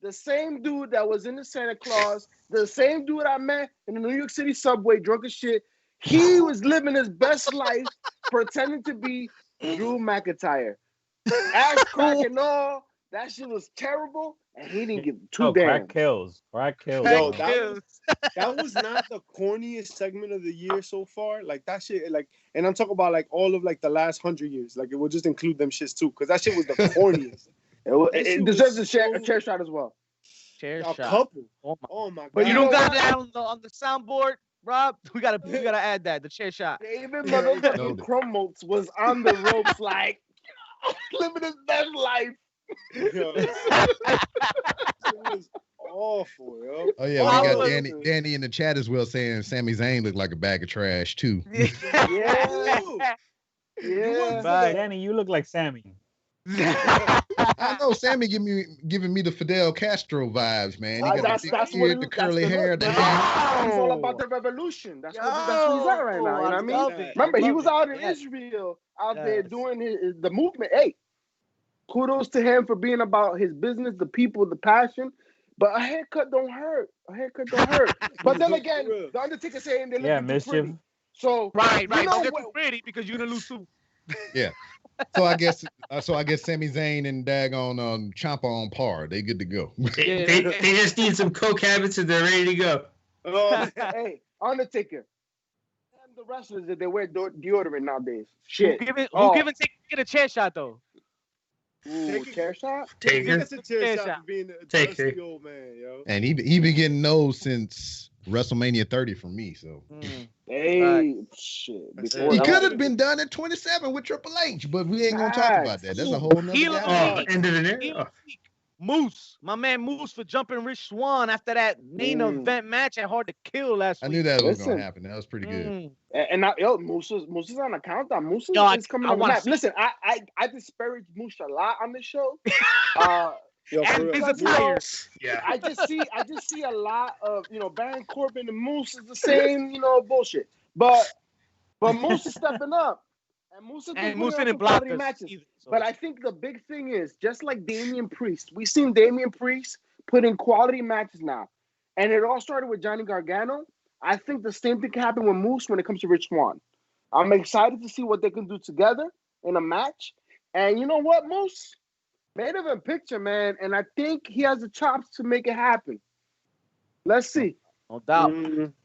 Speaker 5: The same dude that was in the Santa Claus, the same dude I met in the New York City subway, drunk as shit. He was living his best life, pretending to be Drew McIntyre. Ass crack and all, that shit was terrible, and he didn't give two damn.
Speaker 1: Crack kills.
Speaker 4: Yo, that was not the corniest segment of the year so far. Like that shit, and I'm talking about all of the last 100 years. Like it will just include them shits too, because that shit was the corniest.
Speaker 5: It deserves a chair shot as well.
Speaker 3: Chair
Speaker 4: a
Speaker 3: shot.
Speaker 4: Couple.
Speaker 3: Oh my god! But you don't got that on the soundboard. Rob, we gotta add that, the chair shot.
Speaker 5: David motherfucking Krumholtz was on the ropes living his best life.
Speaker 4: Yo, it was awful, yo.
Speaker 6: Oh yeah, we got Danny in the chat as well saying Sami Zayn looked like a bag of trash too.
Speaker 5: Yeah.
Speaker 1: Danny, you look like Sammy.
Speaker 6: I know Sammy giving me the Fidel Castro vibes, man. He got the curly hair.
Speaker 5: He's all about the revolution. That's what he's at right now. You know what I mean? Remember, he was out in Israel, out there doing the movement. Hey, kudos to him for being about his business, the people, the passion. But a haircut don't hurt. But then again, the Undertaker saying they look too pretty. So
Speaker 3: right. Don't get too pretty because you're gonna lose too.
Speaker 6: Yeah. So I guess Sami Zayn and daggone Ciampa on par. They good to go.
Speaker 2: They just need some coke habits and they're ready to go.
Speaker 5: Hey, Undertaker. And the wrestlers that they wear deodorant nowadays. Shit.
Speaker 3: Who giving Taker a chair shot though?
Speaker 5: Ooh, chair shot?
Speaker 2: Taker.
Speaker 4: That's a chair shot for being a dusty old man, yo.
Speaker 6: And he been getting those since WrestleMania 30 for me, so.
Speaker 5: Hey, shit.
Speaker 6: He could have been done at 27 with Triple H, but we ain't gonna talk about that. That's a whole nother
Speaker 2: end of the
Speaker 3: Moose, my man Moose, for jumping Rich Swann after that main event match at Hard to Kill last week.
Speaker 6: I knew that was
Speaker 5: Listen.
Speaker 6: gonna happen. That was pretty good.
Speaker 5: And now, Moose is on the countdown. Moose
Speaker 3: Yo,
Speaker 5: is coming on the map. Listen, I disparage Moose a lot on this show.
Speaker 4: Yo, for
Speaker 3: And
Speaker 4: real.
Speaker 3: his attires.
Speaker 2: Yeah.
Speaker 5: I just see a lot of Baron Corbin and Moose is the same bullshit. But Moose is stepping up. And Moose is
Speaker 3: didn't block us
Speaker 5: matches.
Speaker 3: either, so.
Speaker 5: But I think the big thing is just like Damian Priest. We've seen Damian Priest put in quality matches now. And it all started with Johnny Gargano. I think the same thing can happen with Moose when it comes to Rich Swann. I'm excited to see what they can do together in a match. And you know what, Moose? Main event picture, man. And I think he has the chops to make it happen. Let's see.
Speaker 3: No doubt.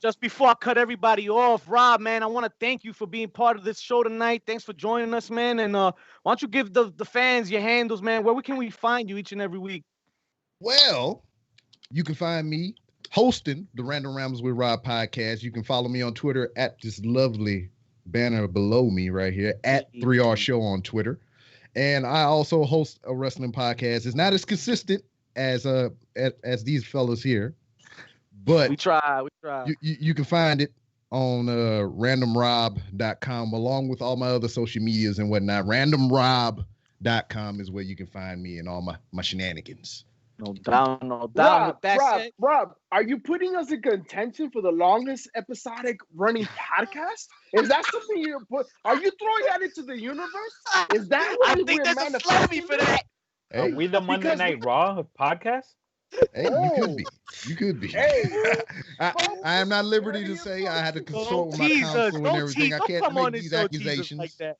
Speaker 3: Just before I cut everybody off, Rob, man, I want to thank you for being part of this show tonight. Thanks for joining us, man. And why don't you give the fans your handles, man? Where can we find you each and every week?
Speaker 6: Well, you can find me hosting the Random Rambles with Rob podcast. You can follow me on Twitter at this lovely banner below me right here, at 3RShow on Twitter. And I also host a wrestling podcast. It's not as consistent as these fellas here, but
Speaker 3: we try.
Speaker 6: You can find it on randomrob.com along with all my other social medias and whatnot. Randomrob.com is where you can find me and all my shenanigans.
Speaker 3: No doubt.
Speaker 5: Rob, are you putting us in contention for the longest episodic running podcast? Is that something you're are you throwing that into the universe? Is that what
Speaker 3: I think there's a slimy for that.
Speaker 6: Hey,
Speaker 1: Are we the Monday Night Raw podcast?
Speaker 6: Hey, you could be.
Speaker 5: Hey,
Speaker 6: I am not at liberty to say. I had to consult with my counsel and everything. I can't make these accusations.
Speaker 3: Like that.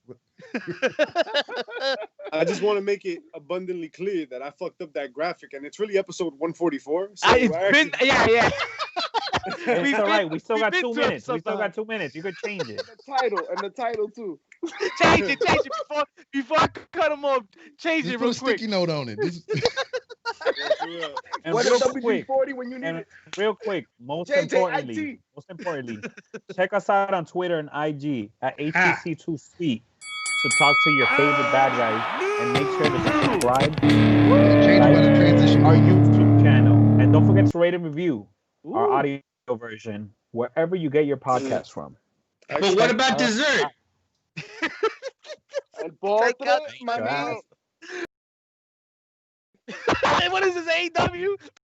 Speaker 4: I just want to make it abundantly clear that I fucked up that graphic, and it's really episode 144. So
Speaker 3: It's been, yeah.
Speaker 1: It's all right. We still got 2 minutes. We still got 2 minutes. You could change it.
Speaker 5: the title too.
Speaker 3: Change it before I cut them off. Change
Speaker 6: Just
Speaker 3: it
Speaker 6: put
Speaker 3: real
Speaker 6: a sticky
Speaker 3: quick.
Speaker 6: note on it.
Speaker 1: And
Speaker 5: What
Speaker 1: real
Speaker 5: is
Speaker 1: quick,
Speaker 5: WD-40 when you need
Speaker 1: and
Speaker 5: it?
Speaker 1: real quick, most
Speaker 5: JJIT.
Speaker 1: importantly, check us out on Twitter and IG at HTC2Speak to talk to your favorite bad guys, and make sure to subscribe
Speaker 6: Change by the transition.
Speaker 1: our YouTube channel, and don't forget to rate and review our audio version wherever you get your podcast from.
Speaker 2: But what about dessert?
Speaker 5: And my man.
Speaker 3: What is this, AEW?